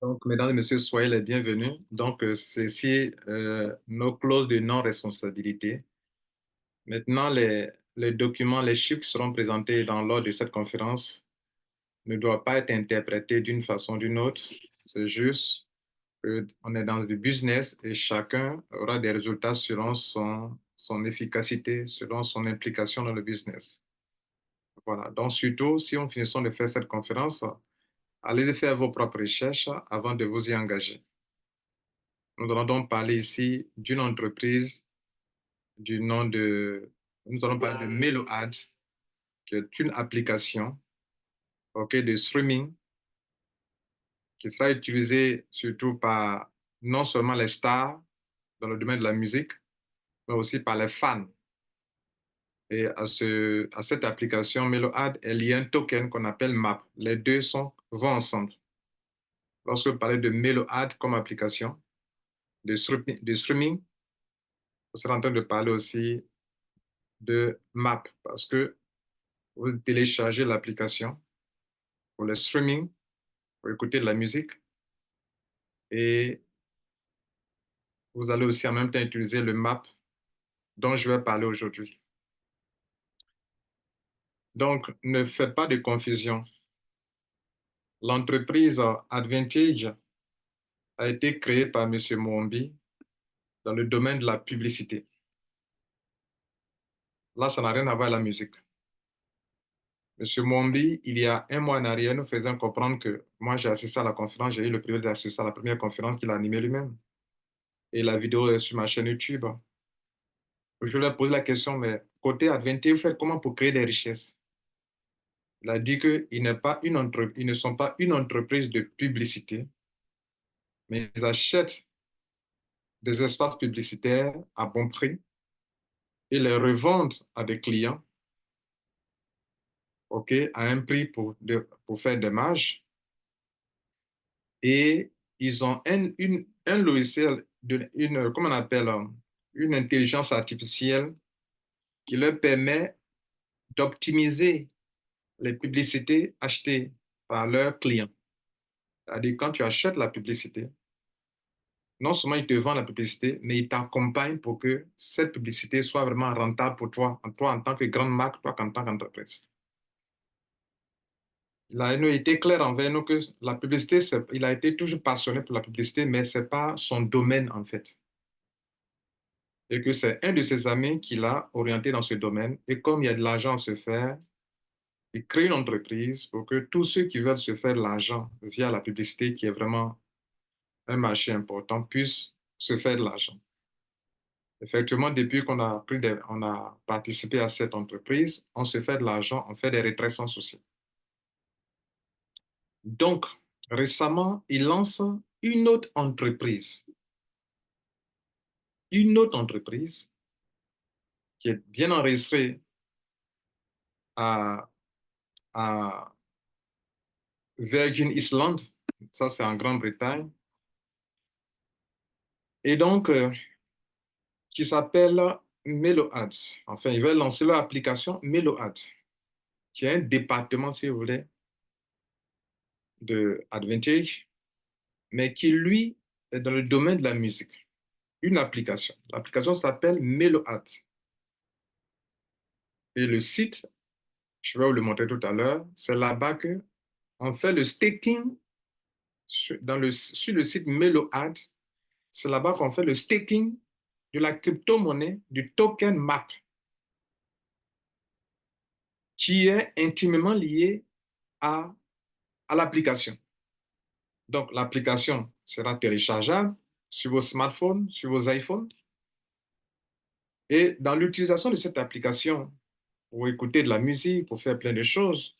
Donc, mesdames et messieurs, soyez les bienvenus. Donc, ceci, nos clauses de non-responsabilité. Maintenant, les documents, les chiffres qui seront présentés lors de cette conférence ne doivent pas être interprétés d'une façon ou d'une autre. C'est juste qu'on est dans du business et chacun aura des résultats selon son efficacité, selon son implication dans le business. Voilà. Donc, surtout, si on finit de faire cette conférence, allez faire vos propres recherches avant de vous y engager. Nous allons donc parler ici d'une entreprise du nom de... Nous allons parler de MeloAds, qui est une application de streaming qui sera utilisée surtout par non seulement les stars dans le domaine de la musique, mais aussi par les fans. Et à cette application MeloAds, il y a un token qu'on appelle MAP. Les deux vont ensemble. Lorsque vous parlez de MeloAds comme application de streaming, vous serez en train de parler aussi de MAP parce que vous téléchargez l'application pour le streaming, pour écouter de la musique. Et vous allez aussi en même temps utiliser le Map dont je vais parler aujourd'hui. Donc, ne faites pas de confusion. L'entreprise Advantage a été créée par M. Mwombi dans le domaine de la publicité. Là, ça n'a rien à voir avec la musique. M. Mwombi, il y a un mois en arrière, nous faisait comprendre que moi, j'ai assisté à la conférence, j'ai eu le privilège d'assister à la première conférence qu'il a animée lui-même. Et la vidéo est sur ma chaîne YouTube. Je lui ai posé la question, mais côté Adventure, vous faites comment pour créer des richesses? Il a dit qu'ils ne sont pas une entreprise de publicité, mais ils achètent des espaces publicitaires à bon prix et les revendent à des clients, à un prix pour faire des marges. Et ils ont un logiciel, comment on appelle, une intelligence artificielle qui leur permet d'optimiser les publicités achetées par leurs clients. C'est-à-dire, quand tu achètes la publicité, non seulement ils te vendent la publicité, mais ils t'accompagnent pour que cette publicité soit vraiment rentable pour toi en tant que grande marque, toi en tant qu'entreprise. Il a été clair envers nous que la publicité, il a été toujours passionné pour la publicité, mais ce n'est pas son domaine en fait. Et que c'est un de ses amis qui l'a orienté dans ce domaine. Et comme il y a de l'argent à se faire, il crée une entreprise pour que tous ceux qui veulent se faire de l'argent via la publicité, qui est vraiment un marché important, puisse se faire de l'argent. Effectivement, depuis on a participé à cette entreprise, on se fait de l'argent, on fait des retraits sans souci. Donc, récemment, il lance une autre entreprise qui est bien enregistrée à, à Virgin Island, ça c'est en Grande-Bretagne, et donc, qui s'appelle MeloAds. Enfin, ils veulent lancer leur application MeloAds, qui est un département, si vous voulez, de Advantage, mais qui, lui, est dans le domaine de la musique. Une application. L'application s'appelle MeloAds. Et le site, je vais vous le montrer tout à l'heure, c'est là-bas qu'on fait le staking sur le site MeloAds. C'est là-bas qu'on fait le staking de la crypto-monnaie du token MAP, qui est intimement lié à l'application. Donc, l'application sera téléchargeable sur vos smartphones, sur vos iPhones. Et dans l'utilisation de cette application, pour écouter de la musique, pour faire plein de choses,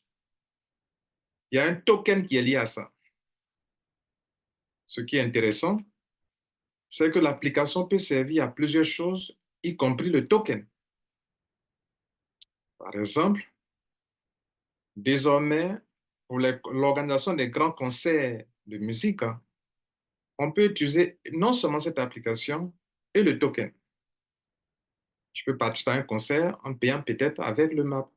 il y a un token qui est lié à ça. Ce qui est intéressant, c'est que l'application peut servir à plusieurs choses, y compris le token. Par exemple, désormais, pour l'organisation des grands concerts de musique, on peut utiliser non seulement cette application et le token. Je peux participer à un concert en payant peut-être avec le MAP.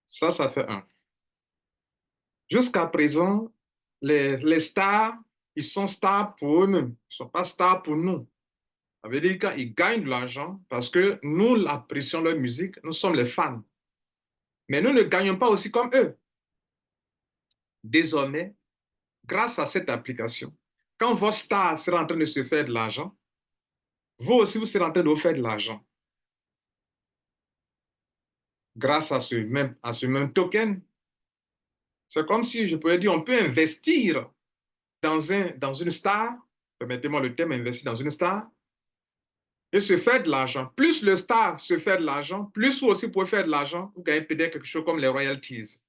Ça fait un. Jusqu'à présent, les stars, ils sont stars pour eux-mêmes. Ils ne sont pas stars pour nous. Ça veut dire qu'ils gagnent de l'argent parce que nous apprécions leur musique, nous sommes les fans. Mais nous ne gagnons pas aussi comme eux. Désormais, grâce à cette application, quand votre star sera en train de se faire de l'argent, vous aussi, vous serez en train de vous faire de l'argent grâce à ce même token. C'est comme si je pouvais dire, on peut investir dans une star, permettez-moi le terme, investir dans une star, et se faire de l'argent. Plus le star se fait de l'argent, plus vous aussi pouvez faire de l'argent, vous gagnez peut-être quelque chose comme les royalties.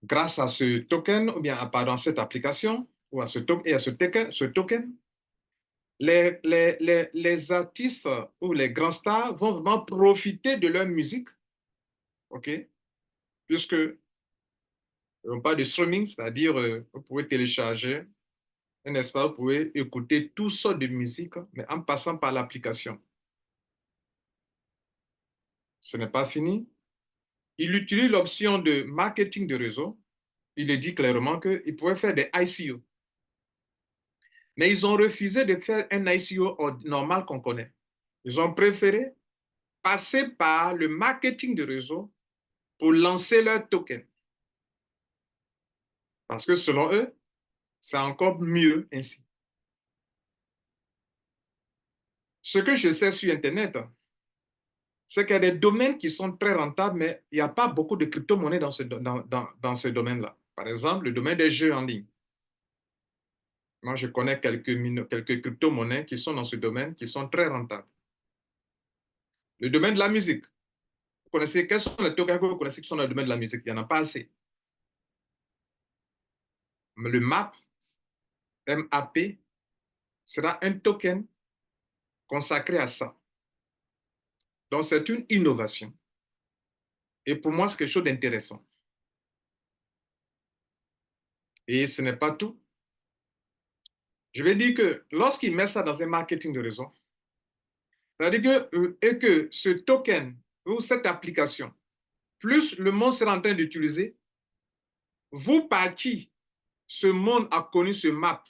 Grâce à ce token, ou bien pardon, à cette application, ou à ce token, les artistes ou les grands stars vont vraiment profiter de leur musique, OK? Puisque on parle de streaming, c'est-à-dire vous pouvez télécharger un espace, vous pouvez écouter toutes sortes de musique, mais en passant par l'application. Ce n'est pas fini. Il utilise l'option de marketing de réseau. Il dit clairement qu'il pouvait faire des ICO. Mais ils ont refusé de faire un ICO normal qu'on connaît. Ils ont préféré passer par le marketing de réseau pour lancer leur token. Parce que selon eux, c'est encore mieux ainsi. Ce que je sais sur Internet, c'est qu'il y a des domaines qui sont très rentables, mais il n'y a pas beaucoup de crypto-monnaies dans ce domaine-là. Par exemple, le domaine des jeux en ligne. Moi, je connais quelques crypto-monnaies qui sont dans ce domaine, qui sont très rentables. Le domaine de la musique. Vous connaissez, quels sont les tokens que vous connaissez qui sont dans le domaine de la musique? Il n'y en a pas assez. Mais le MAP, MAP, sera un token consacré à ça. Donc, c'est une innovation. Et pour moi, c'est quelque chose d'intéressant. Et ce n'est pas tout. Je vais dire que lorsqu'il met ça dans un marketing de réseau, c'est-à-dire que ce token ou cette application, plus le monde sera en train d'utiliser, vous par qui ce monde a connu ce map,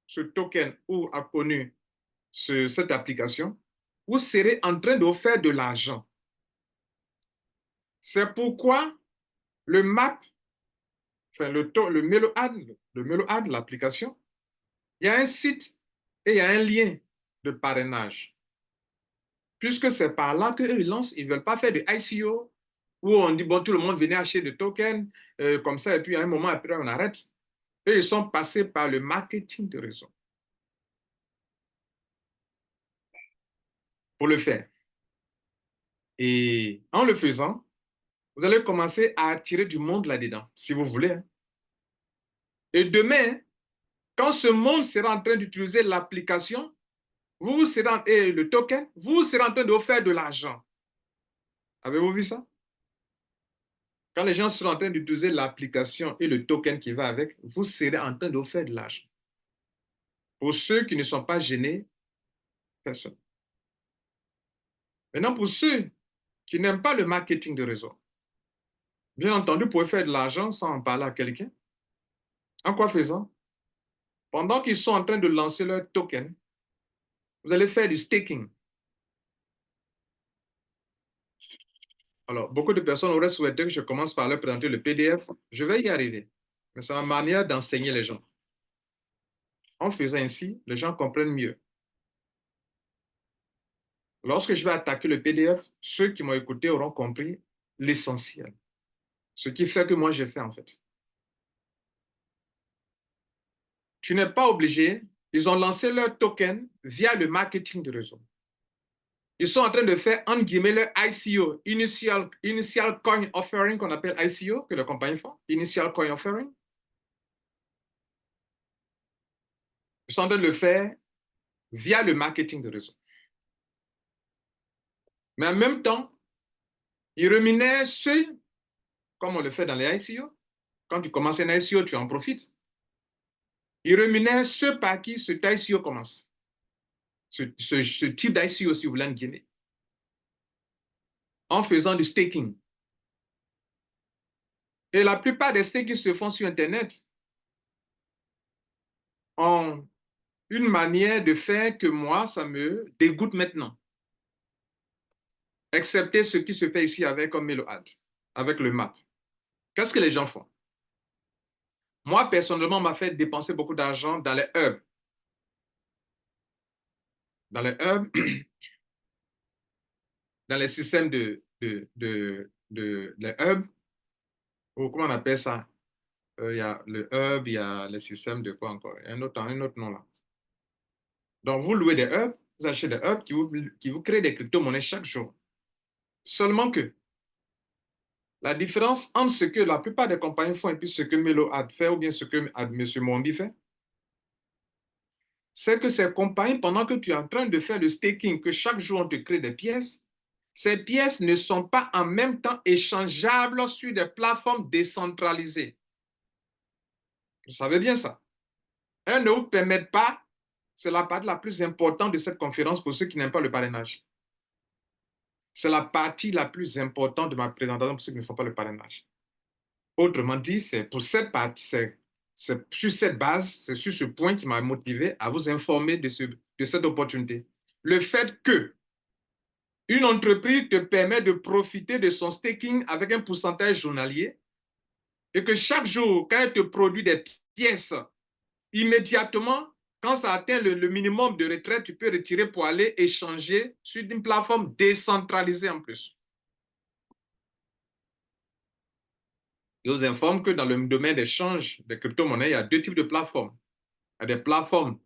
ce token ou a connu cette application, vous serez en train de vous faire de l'argent. C'est pourquoi le map, enfin le MeloAd, l'application, il y a un site et il y a un lien de parrainage. Puisque c'est par là qu'eux, ils lancent, ils ne veulent pas faire de ICO, où on dit, bon, tout le monde venait acheter des tokens, comme ça, et puis à un moment après, on arrête. Eux, ils sont passés par le marketing de réseau pour le faire. Et en le faisant, vous allez commencer à attirer du monde là-dedans, si vous voulez. Hein. Et demain, quand ce monde sera en train d'utiliser l'application, vous serez et le token, vous serez en train de vous faire de l'argent. Avez-vous vu ça? Quand les gens seront en train d'utiliser l'application et le token qui va avec, vous serez en train de vous faire de l'argent. Pour ceux qui ne sont pas gênés, personne. Maintenant, pour ceux qui n'aiment pas le marketing de réseau, bien entendu, vous pouvez faire de l'argent sans en parler à quelqu'un. En quoi faisant? Pendant qu'ils sont en train de lancer leur token, vous allez faire du staking. Alors, beaucoup de personnes auraient souhaité que je commence par leur présenter le PDF. Je vais y arriver. Mais c'est ma manière d'enseigner les gens. En faisant ainsi, les gens comprennent mieux. Lorsque je vais attaquer le PDF, ceux qui m'ont écouté auront compris l'essentiel. Ce qui fait que moi, j'ai fait en fait. Tu n'es pas obligé. Ils ont lancé leur token via le marketing de réseau. Ils sont en train de faire, entre guillemets, leur ICO, Initial Coin Offering, qu'on appelle ICO, que les compagnies font, Initial Coin Offering. Ils sont en train de le faire via le marketing de réseau. Mais en même temps, ils rémunèrent ceux, comme on le fait dans les ICO. Quand tu commences un ICO, tu en profites. Ils rémunèrent ceux par qui ce ICO commence. Ce type d'ICO, si vous voulez, en Guinée. en faisant du staking. Et la plupart des stakes qui se font sur Internet ont une manière de faire que moi, ça me dégoûte maintenant. Excepté ce qui se fait ici avec comme Meload, avec le MAP. Qu'est-ce que les gens font? Moi, personnellement, on m'a fait dépenser beaucoup d'argent dans les hubs. Dans les hubs, dans les systèmes les hubs, ou comment on appelle ça? Il y a le hub, il y a les systèmes de quoi encore? Il y a un autre nom là. Donc, vous louez des hubs, vous achetez des hubs qui vous créent des crypto-monnaies chaque jour. Seulement que la différence entre ce que la plupart des compagnies font et puis ce que Meload fait ou bien ce que M. Mondi fait, c'est que ces compagnies, pendant que tu es en train de faire le staking, que chaque jour on te crée des pièces, ces pièces ne sont pas en même temps échangeables sur des plateformes décentralisées. Vous savez bien ça. Elles ne vous permettent pas, c'est la partie la plus importante de cette conférence pour ceux qui n'aiment pas le parrainage. C'est la partie la plus importante de ma présentation pour ceux qui ne font pas le parrainage. Autrement dit, c'est pour cette partie, c'est sur cette base, c'est sur ce point qui m'a motivé à vous informer de cette opportunité. Le fait que une entreprise te permet de profiter de son staking avec un pourcentage journalier et que chaque jour, quand elle te produit des pièces, immédiatement, quand ça atteint le minimum de retraite, tu peux retirer pour aller échanger sur une plateforme décentralisée en plus. Je vous informe que dans le domaine d'échange des crypto-monnaies, il y a deux types de plateformes. Il y a des plateformes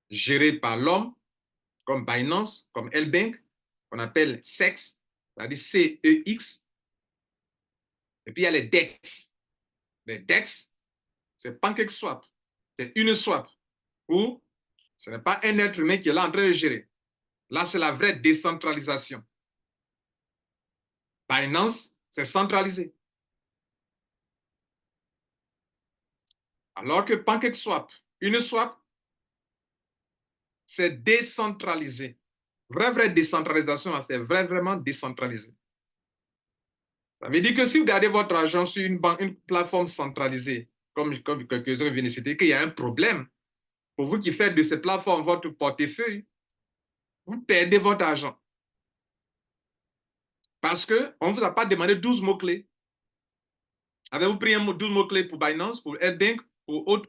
gérées par l'homme, comme Binance, comme LBank, qu'on appelle CEX, c'est-à-dire CEX. Et puis il y a les DEX. Les DEX, c'est PancakeSwap, c'est Uniswap, où ce n'est pas un être humain qui est là en train de gérer. Là, c'est la vraie décentralisation. Binance, c'est centralisé. Alors que PancakeSwap, Uniswap, c'est décentralisé. Vraie décentralisation, c'est vraiment décentralisé. Ça veut dire que si vous gardez votre argent sur une plateforme centralisée, comme quelques-uns viennent de citer, qu'il y a un problème, pour vous qui faites de cette plateforme votre portefeuille, vous perdez votre argent. Parce qu'on ne vous a pas demandé 12 mots-clés. Avez-vous pris 12 mots-clés pour Binance, pour LBank, pour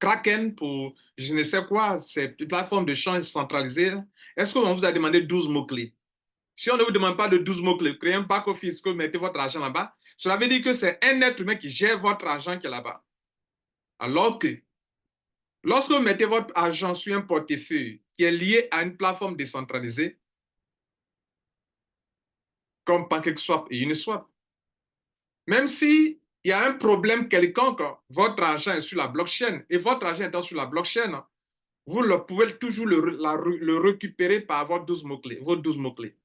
Kraken, pour je ne sais quoi, ces plateformes de change centralisées? Est-ce qu'on vous a demandé 12 mots-clés? Si on ne vous demande pas de 12 mots-clés, créez un back-office, que vous mettez votre argent là-bas, cela veut dire que c'est un être humain qui gère votre argent qui est là-bas. Alors que, lorsque vous mettez votre argent sur un portefeuille qui est lié à une plateforme décentralisée, comme PancakeSwap et Uniswap, même s'il y a un problème quelconque, votre argent est sur la blockchain, et votre argent étant sur la blockchain, vous pouvez toujours le récupérer par vos 12 mots-clés.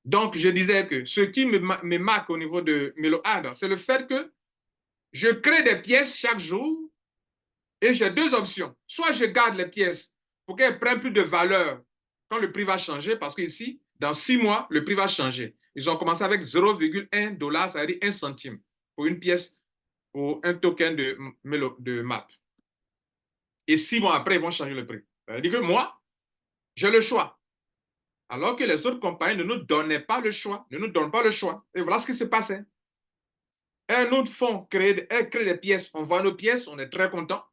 Donc, je disais que ce qui me marque au niveau de Meload, c'est le fait que je crée des pièces chaque jour et j'ai deux options. Soit je garde les pièces pour qu'elles prennent plus de valeur quand le prix va changer, parce qu'ici, dans 6 mois, le prix va changer. Ils ont commencé avec 0,1 $, ça veut dire 1 centime pour une pièce, pour un token de MAP. Et 6 mois après, ils vont changer le prix. Ça veut dire que moi, j'ai le choix. Alors que les autres compagnies ne nous donnaient pas le choix, ne nous donnent pas le choix. Et voilà ce qui se passait. Elles nous font elles créent des pièces, on voit nos pièces, on est très content.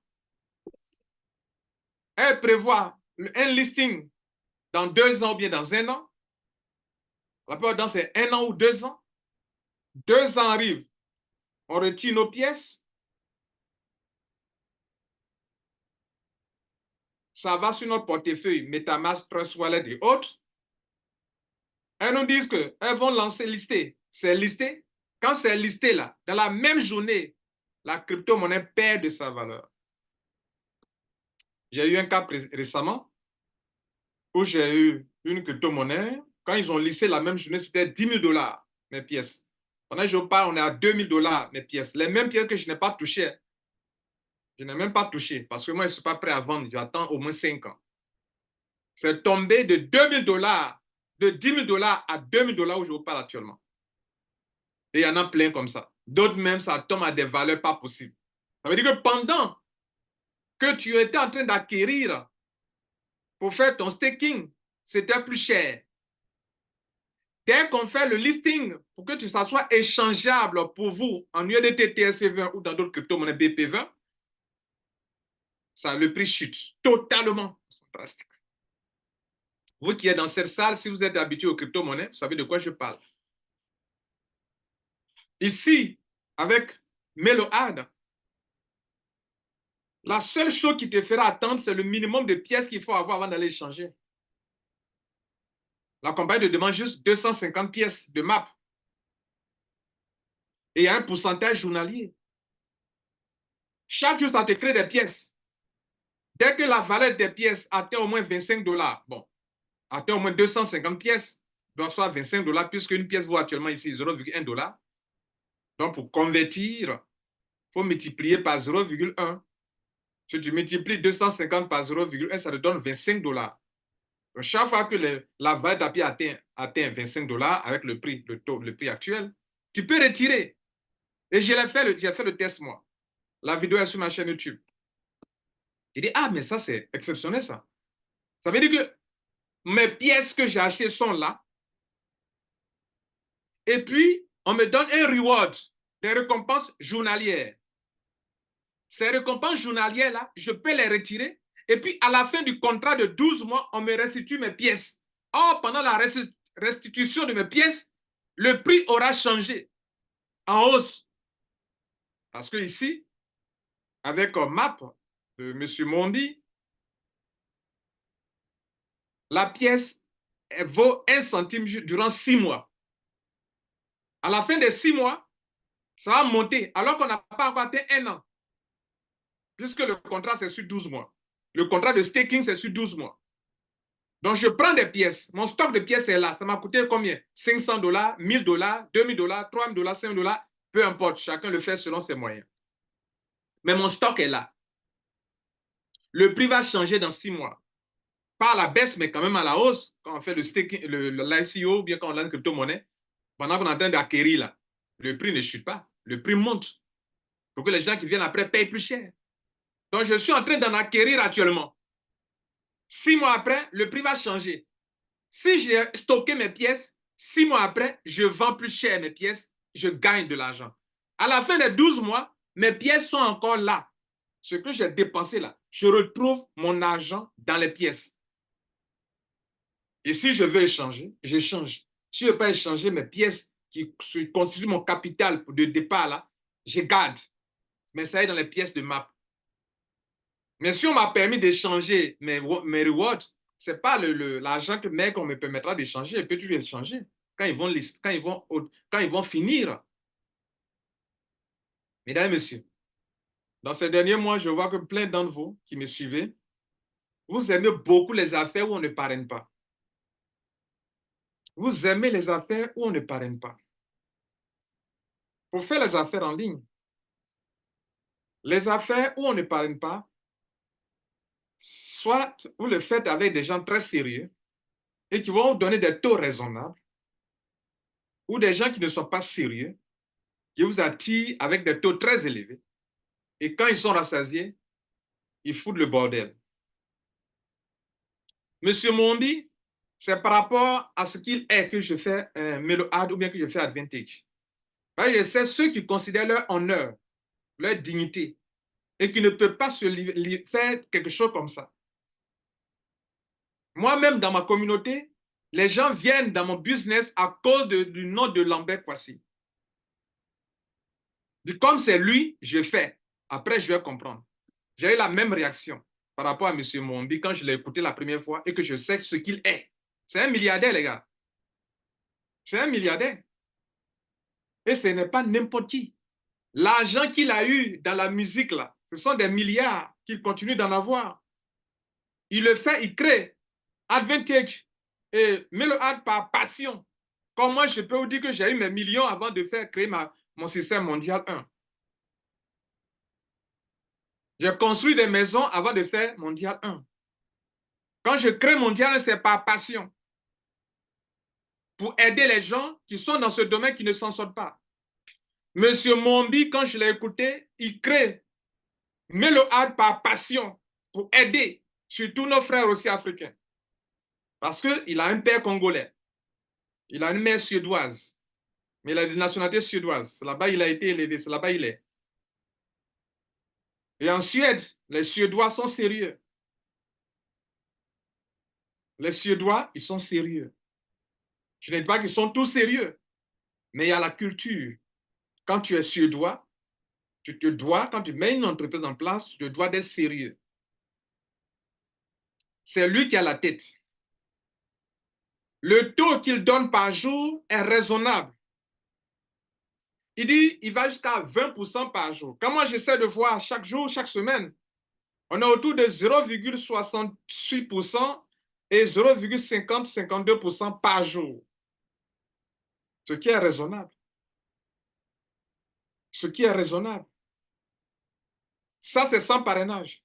Elles prévoient un listing dans 2 ans ou bien dans 1 an. La plupart du temps, c'est 1 an ou 2 ans. 2 ans arrivent, on retire nos pièces. Ça va sur notre portefeuille, MetaMask, Trust Wallet et autres. Elles nous disent qu'elles vont lister. C'est listé. Quand c'est listé là, dans la même journée, la crypto-monnaie perd de sa valeur. J'ai eu un cas récemment où j'ai eu une crypto-monnaie. Quand ils ont listé la même journée, c'était 10 000 $ mes pièces. Pendant que je parle, on est à 2 000 $ mes pièces. Les mêmes pièces que je n'ai pas touchées. Je n'ai même pas touché parce que moi, je ne suis pas prêt à vendre. J'attends au moins 5 ans. C'est tombé de 2 000 $ de 10 000 dollars à 2 000 dollars où je vous parle actuellement. Et il y en a plein comme ça. D'autres même, ça tombe à des valeurs pas possibles. Ça veut dire que pendant que tu étais en train d'acquérir pour faire ton staking, c'était plus cher. Dès qu'on fait le listing pour que ça soit échangeable pour vous en USDT TRC20 ou dans d'autres crypto-monnaies BP20, ça, le prix chute totalement. Drastique. Vous qui êtes dans cette salle, si vous êtes habitué aux crypto-monnaies, vous savez de quoi je parle. Ici, avec Meload, la seule chose qui te fera attendre, c'est le minimum de pièces qu'il faut avoir avant d'aller échanger. La compagnie te demande juste 250 pièces de map. Et il y a un pourcentage journalier. Chaque jour, ça te crée des pièces. Dès que la valeur des pièces atteint au moins 25 dollars, bon, atteint au moins 250 pièces, doit soit 25 dollars, puisque une pièce vaut actuellement ici 0,1 dollar. Donc, pour convertir, il faut multiplier par 0,1. Si tu multiplies 250 par 0,1, ça te donne 25 dollars. Donc, chaque fois que la valeur d'API atteint 25 dollars avec le prix, le prix actuel, tu peux retirer. Et j'ai fait le test, moi. La vidéo est sur ma chaîne YouTube. Il dit, ah, mais ça, c'est exceptionnel, ça. Ça veut dire que mes pièces que j'ai achetées sont là. Et puis, on me donne un reward, des récompenses journalières. Ces récompenses journalières-là, je peux les retirer. Et puis, à la fin du contrat de 12 mois, on me restitue mes pièces. Or, pendant la restitution de mes pièces, le prix aura changé en hausse. Parce que ici, avec un map de M. Mondi, la pièce vaut 1 centime durant 6 mois. À la fin des 6 mois, ça va monter, alors qu'on n'a pas encore atteint 1 an. Puisque le contrat, c'est sur 12 mois. Le contrat de staking, c'est sur 12 mois. Donc, je prends des pièces. Mon stock de pièces est là. Ça m'a coûté combien? 500 dollars, 1000 dollars, 2000 dollars, 3000 dollars, 5000 dollars. Peu importe. Chacun le fait selon ses moyens. Mais mon stock est là. Le prix va changer dans 6 mois. Pas à la baisse, mais quand même à la hausse. Quand on fait le staking, l'ICO, ou bien quand on lance une crypto-monnaie, pendant qu'on est en train d'acquérir là, le prix ne chute pas. Le prix monte. Pour que les gens qui viennent après payent plus cher. Donc, je suis en train d'en acquérir actuellement. 6 mois après, le prix va changer. Si j'ai stocké mes pièces, 6 mois après, je vends plus cher mes pièces, je gagne de l'argent. À la fin des 12 mois, mes pièces sont encore là. Ce que j'ai dépensé là, je retrouve mon argent dans les pièces. Et si je veux échanger, j'échange. Si je ne veux pas échanger mes pièces qui constituent mon capital de départ là, je garde. Mais ça est dans les pièces de map. Mais si on m'a permis d'échanger mes rewards, ce n'est pas l'argent qu'on me permettra d'échanger. Je peux toujours échanger quand ils vont finir. Mesdames et messieurs, dans ces derniers mois, je vois que plein d'entre vous qui me suivez, vous aimez beaucoup les affaires où on ne parraine pas. Vous aimez les affaires où on ne parraine pas. Pour faire les affaires en ligne, les affaires où on ne parraine pas, soit vous le faites avec des gens très sérieux et qui vont vous donner des taux raisonnables, ou des gens qui ne sont pas sérieux, qui vous attirent avec des taux très élevés. Et quand ils sont rassasiés, ils foutent le bordel. Monsieur Mondi, c'est par rapport à ce qu'il est que je fais Meload ou bien que je fais Advantage. Je sais ceux qui considèrent leur honneur, leur dignité, et qui ne peuvent pas se faire quelque chose comme ça. Moi-même, dans ma communauté, les gens viennent dans mon business à cause du nom de Lambert Kwasi. Comme c'est lui, je fais. Après, je vais comprendre. J'ai eu la même réaction par rapport à M. Mondi quand je l'ai écouté la première fois et que je sais ce qu'il est. C'est un milliardaire, les gars. C'est un milliardaire. Et ce n'est pas n'importe qui. L'argent qu'il a eu dans la musique, là, ce sont des milliards qu'il continue d'en avoir. Il le fait, il crée Advantage et Meload par passion. Comme moi, je peux vous dire que j'ai eu mes millions avant de faire créer mon système mondial 1. J'ai construit des maisons avant de faire mondial 1. Quand je crée mondial 1, c'est par passion. pour aider les gens qui sont dans ce domaine qui ne s'en sortent pas. Monsieur Mombi, quand je l'ai écouté, il crée Meload par passion pour aider surtout nos frères aussi africains. Parce qu'il a un père congolais, il a une mère suédoise, mais il a une nationalité suédoise. C'est là-bas il a été élevé, c'est là-bas il est. Et en Suède, les Suédois sont sérieux. Les Suédois, ils sont sérieux. Je ne dis pas qu'ils sont tous sérieux, mais il y a la culture. Quand tu es Suédois, tu te dois, quand tu mets une entreprise en place, tu te dois d'être sérieux. C'est lui qui a la tête. Le taux qu'il donne par jour est raisonnable. Il dit il va jusqu'à 20% par jour. Quand moi j'essaie de voir chaque jour, chaque semaine, on est autour de 0,68% et 0,50-52% par jour. Ce qui est raisonnable. Ce qui est raisonnable. Ça, c'est sans parrainage.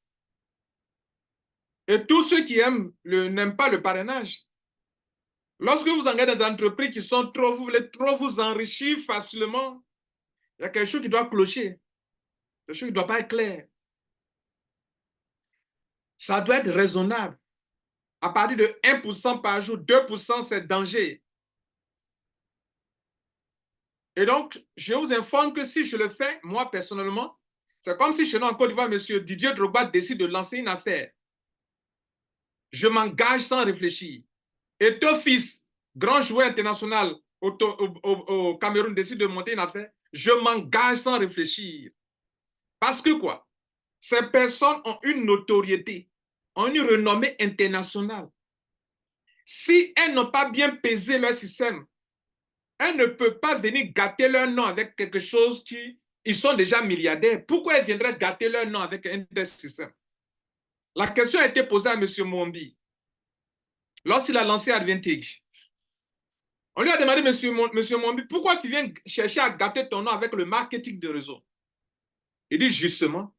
Et tous ceux qui n'aiment pas le parrainage, lorsque vous engagez dans des entreprises qui sont trop, vous voulez trop vous enrichir facilement, il y a quelque chose qui doit clocher. Quelque chose qui ne doit pas être clair. Ça doit être raisonnable. À partir de 1% par jour, 2%, c'est danger. Et donc, je vous informe que si je le fais, moi personnellement, c'est comme si chez nous en Côte d'Ivoire, M. Didier Drogba décide de lancer une affaire. Je m'engage sans réfléchir. Et Tofis, grand joueur international au Cameroun, décide de monter une affaire. Je m'engage sans réfléchir. Parce que quoi? Ces personnes ont une notoriété, ont une renommée internationale. Si elles n'ont pas bien pesé leur système, elles ne peuvent pas venir gâter leur nom avec quelque chose qui... Ils sont déjà milliardaires. Pourquoi elles viendraient gâter leur nom avec un tel système? La question a été posée à M. Mombi lorsqu'il a lancé Advantage. On lui a demandé, monsieur Mombi, pourquoi tu viens chercher à gâter ton nom avec le marketing de réseau? Il dit justement,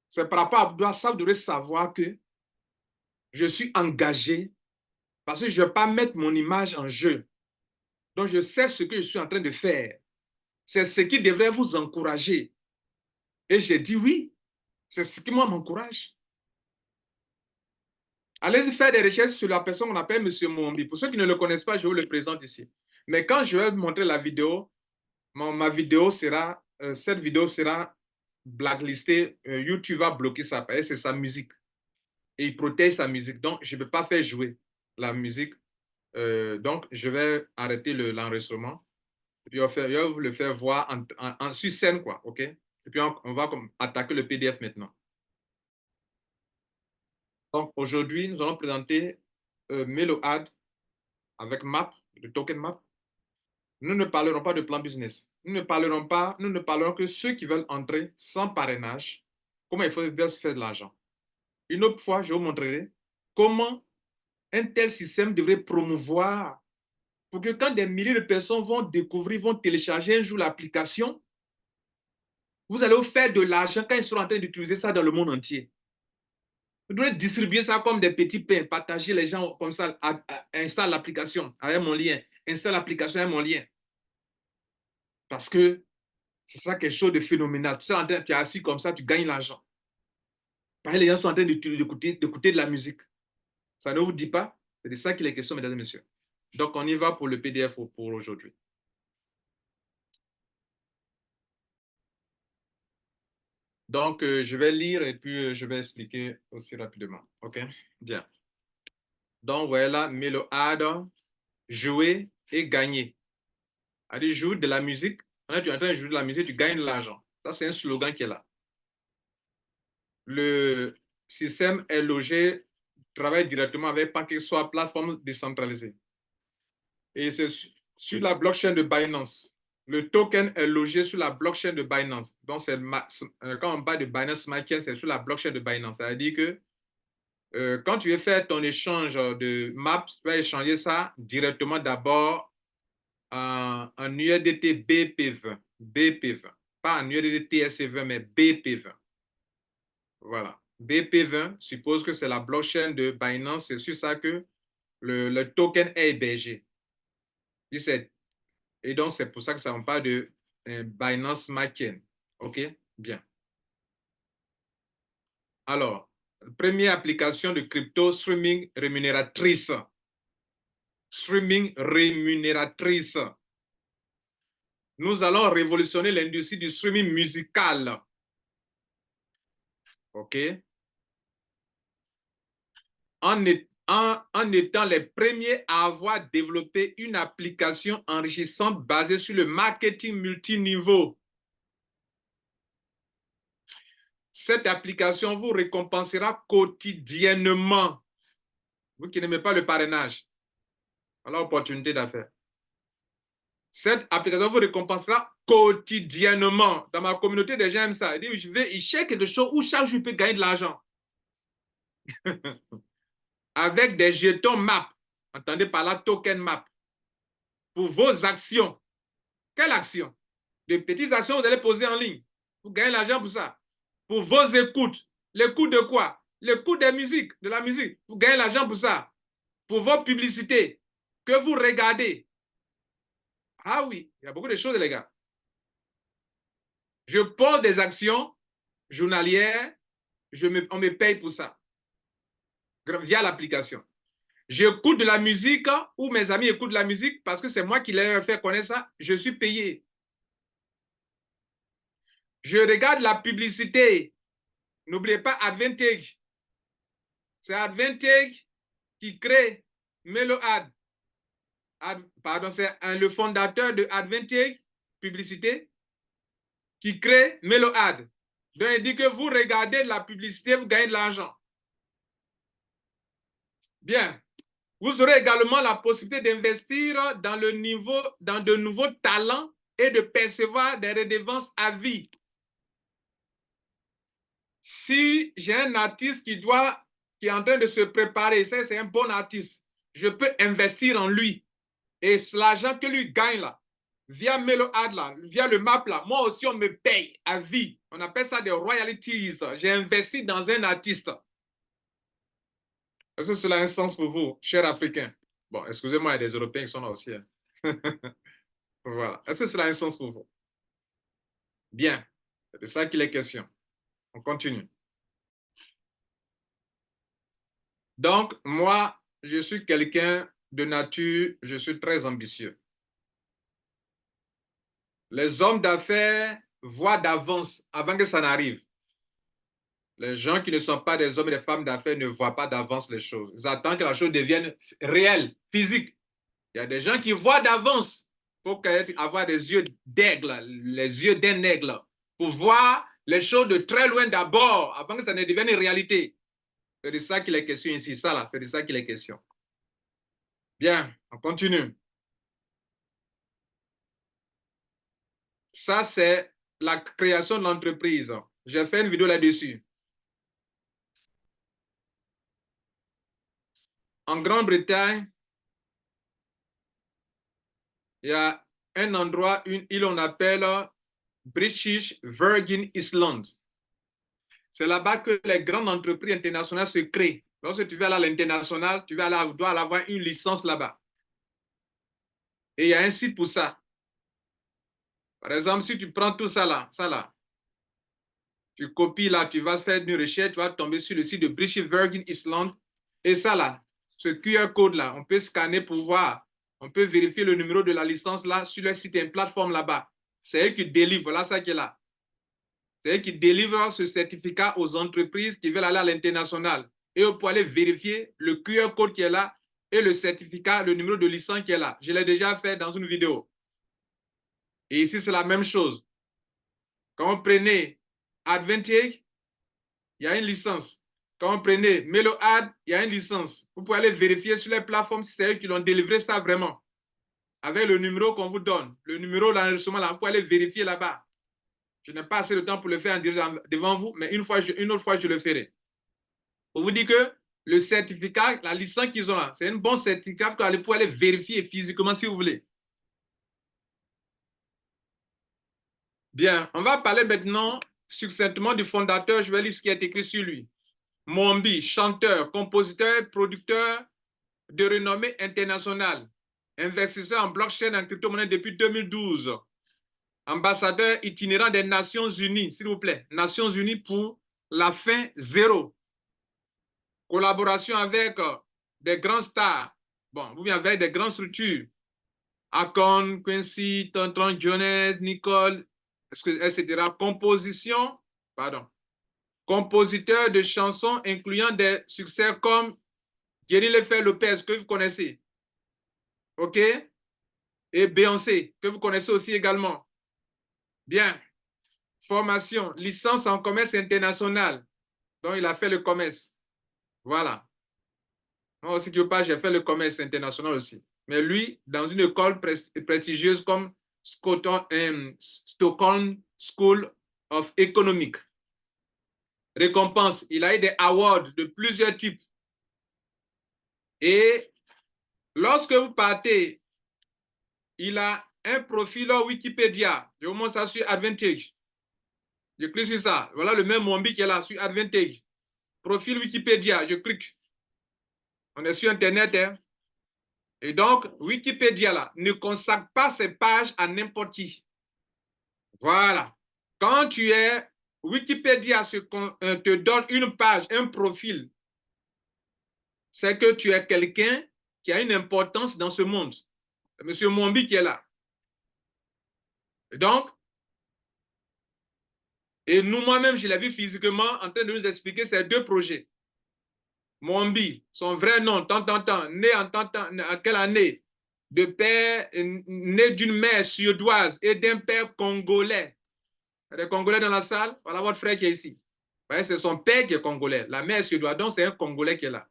c'est par rapport à ça, vous devez savoir que je suis engagé parce que je ne vais pas mettre mon image en jeu. Donc, je sais ce que je suis en train de faire. C'est ce qui devrait vous encourager. Et j'ai dit oui, c'est ce qui moi m'encourage. Allez-y faire des recherches sur la personne qu'on appelle M. Mombi. Pour ceux qui ne le connaissent pas, je vous le présente ici. Mais quand je vais montrer la vidéo, ma vidéo sera, cette vidéo sera blacklistée. YouTube va bloquer ça parce que c'est sa musique. Et il protège sa musique. Donc, je ne peux pas faire jouer la musique. Donc, je vais arrêter l'enregistrement. Et puis, je vais vous le faire voir sur scène, quoi. OK? Et puis, on va attaquer le PDF maintenant. Donc, aujourd'hui, nous allons présenter Meload avec MAP, le token MAP. Nous ne parlerons pas de plan business. Nous ne parlerons que ceux qui veulent entrer sans parrainage, comment il faut se faire de l'argent. Une autre fois, je vous montrerai comment un tel système devrait promouvoir pour que quand des milliers de personnes vont découvrir, vont télécharger un jour l'application, vous allez vous faire de l'argent quand ils seront en train d'utiliser ça dans le monde entier. Vous devez distribuer ça comme des petits pains, partager les gens comme ça, installe l'application avec mon lien, installe l'application avec mon lien. Parce que ce sera quelque chose de phénoménal. Tu es assis comme ça, tu gagnes l'argent. Pareil, les gens sont en train d'écouter de la musique. Ça ne vous dit pas? C'est de ça qu'il est question, mesdames et messieurs. Donc, on y va pour le PDF pour aujourd'hui. Donc, je vais lire et puis je vais expliquer aussi rapidement. OK? Bien. Donc, voilà, Meload, jouer et gagner. C'est-à-dire, jouer de la musique. Quand tu es en train de jouer de la musique, tu gagnes de l'argent. Ça, c'est un slogan qui est là. Le système est logé, travaille directement avec PancakeSwap, plateforme décentralisée. Et c'est sur la blockchain de Binance. Le token est logé sur la blockchain de Binance. Donc, quand on parle de Binance Smart Chain, c'est sur la blockchain de Binance. Ça veut dire que quand tu veux faire ton échange de MAP, tu vas échanger ça directement d'abord en USDT BP20. BP20. Pas en USDT TSC20, mais BP20. Voilà. BP20 suppose que c'est la blockchain de Binance. C'est sur ça que le token est hébergé. Et donc, c'est pour ça que ça on parle de Binance Smart Chain. OK? Bien. Alors, première application de crypto streaming rémunératrice. Streaming rémunératrice. Nous allons révolutionner l'industrie du streaming musical. OK? En étant les premiers à avoir développé une application enrichissante basée sur le marketing multiniveau. Cette application vous récompensera quotidiennement. Vous qui n'aimez pas le parrainage, alors opportunité d'affaires. Cette application vous récompensera quotidiennement. Dans ma communauté, des gens aiment ça. Ils disent, ils cherchent quelque chose où chaque jour, ils peuvent gagner de l'argent. Avec des jetons MAP. Entendez par là, token MAP. Pour vos actions. Quelle action? De petites actions, vous allez poser en ligne. Vous gagnez l'argent pour ça. Pour vos écoutes. L'écoute de quoi? L'écoute des musiques, de la musique. Vous gagnez l'argent pour ça. Pour vos publicités que vous regardez. Ah oui, il y a beaucoup de choses, les gars. Je pose des actions journalières, on me paye pour ça, via l'application. J'écoute de la musique ou mes amis écoutent de la musique parce que c'est moi qui leur fait connaître ça, je suis payé. Je regarde la publicité. N'oubliez pas Advantage. C'est Advantage qui crée MeloAd. Pardon, c'est le fondateur de Advantage Publicité qui crée MeloAd. Donc, il dit que vous regardez de la publicité, vous gagnez de l'argent. Bien. Vous aurez également la possibilité d'investir dans de nouveaux talents et de percevoir des redevances à vie. Si j'ai un artiste qui est en train de se préparer, c'est un bon artiste, je peux investir en lui. Et l'argent que lui gagne là, via MeloAd là, via le MAP là, moi aussi on me paye à vie. On appelle ça des royalties. J'ai investi dans un artiste. Est-ce que cela a un sens pour vous, chers Africains? Bon, excusez-moi, il y a des Européens qui sont là aussi. Hein. Voilà. Est-ce que cela a un sens pour vous? Bien. C'est de ça qu'il est question. On continue. Donc, moi, je suis quelqu'un de nature, je suis très ambitieux. Les hommes d'affaires voient d'avance avant que ça n'arrive. Les gens qui ne sont pas des hommes et des femmes d'affaires ne voient pas d'avance les choses. Ils attendent que la chose devienne réelle, physique. Il y a des gens qui voient d'avance. Il faut avoir des yeux d'aigle, les yeux d'un aigle, pour voir les choses de très loin d'abord, avant que ça ne devienne une réalité. C'est de ça qu'il est question ici. Ça là, c'est de ça qu'il est question. Bien, on continue. Ça, c'est la création de l'entreprise. J'ai fait une vidéo là-dessus. En Grande-Bretagne, il y a un endroit, une île, on appelle British Virgin Islands. C'est là-bas que les grandes entreprises internationales se créent. Lorsque tu vas à l'international, tu dois avoir une licence là-bas. Et il y a un site pour ça. Par exemple, si tu prends tout ça là, tu copies là, tu vas faire une recherche, tu vas tomber sur le site de British Virgin Islands. Et ça là, ce QR code là, on peut scanner pour voir. On peut vérifier le numéro de la licence là sur le site, une plateforme là-bas. C'est eux qui délivrent, voilà ça qui est là. C'est eux qui délivrent ce certificat aux entreprises qui veulent aller à l'international. Et on peut aller vérifier le QR code qui est là et le certificat, le numéro de licence qui est là. Je l'ai déjà fait dans une vidéo. Et ici, c'est la même chose. Quand on prenait Advantage, il y a une licence. Quand on prenait MeloAd, il y a une licence. Vous pouvez aller vérifier sur les plateformes si c'est eux qui l'ont délivré ça vraiment. Avec le numéro qu'on vous donne, le numéro d'enregistrement, là, vous pouvez aller vérifier là-bas. Je n'ai pas assez de temps pour le faire en direct devant vous, mais une autre fois, je le ferai. Pour vous dire que le certificat, la licence qu'ils ont là, c'est un bon certificat que vous pouvez aller vérifier physiquement si vous voulez. Bien, on va parler maintenant succinctement du fondateur. Je vais lire ce qui est écrit sur lui. Mombi, chanteur, compositeur, producteur de renommée internationale. investisseur en blockchain et en crypto-monnaie depuis 2012. Ambassadeur itinérant des Nations Unies, s'il vous plaît. Nations Unies pour la fin zéro. Collaboration avec des grands stars. Bon, vous bien avec des grandes structures. Akon, Quincy, Tonton, Jones, Nicole, etc. Composition, pardon. Compositeur de chansons incluant des succès comme Jennifer Lopez, que vous connaissez. OK? Et Beyoncé, que vous connaissez aussi également. Bien. Formation, licence en commerce international. Donc, il a fait le commerce. Voilà. Moi aussi, j'ai fait le commerce international aussi. Mais lui, dans une école prestigieuse comme Stockholm School of Economic. Récompense, il a eu des awards de plusieurs types. Et lorsque vous partez, il a un profil Wikipédia. Je vous montre ça sur Advantage. Je clique sur ça. Voilà le même Mombi qui est là sur Advantage. Profil Wikipédia, je clique. On est sur Internet. Hein? Et donc, Wikipédia là, ne consacre pas ses pages à n'importe qui. Voilà. Quand tu es, Wikipédia te donne une page, un profil, c'est que tu es quelqu'un qui a une importance dans ce monde. Monsieur Mombi qui est là. Et donc, et nous, moi-même, je l'ai vu physiquement en train de nous expliquer ces deux projets. Mombi, son vrai nom, né en quelle année? De père, né d'une mère suédoise et d'un père congolais. Il y a des Congolais dans la salle. Voilà votre frère qui est ici. C'est son père qui est congolais. La mère est suédoise. Donc, c'est un Congolais qui est là.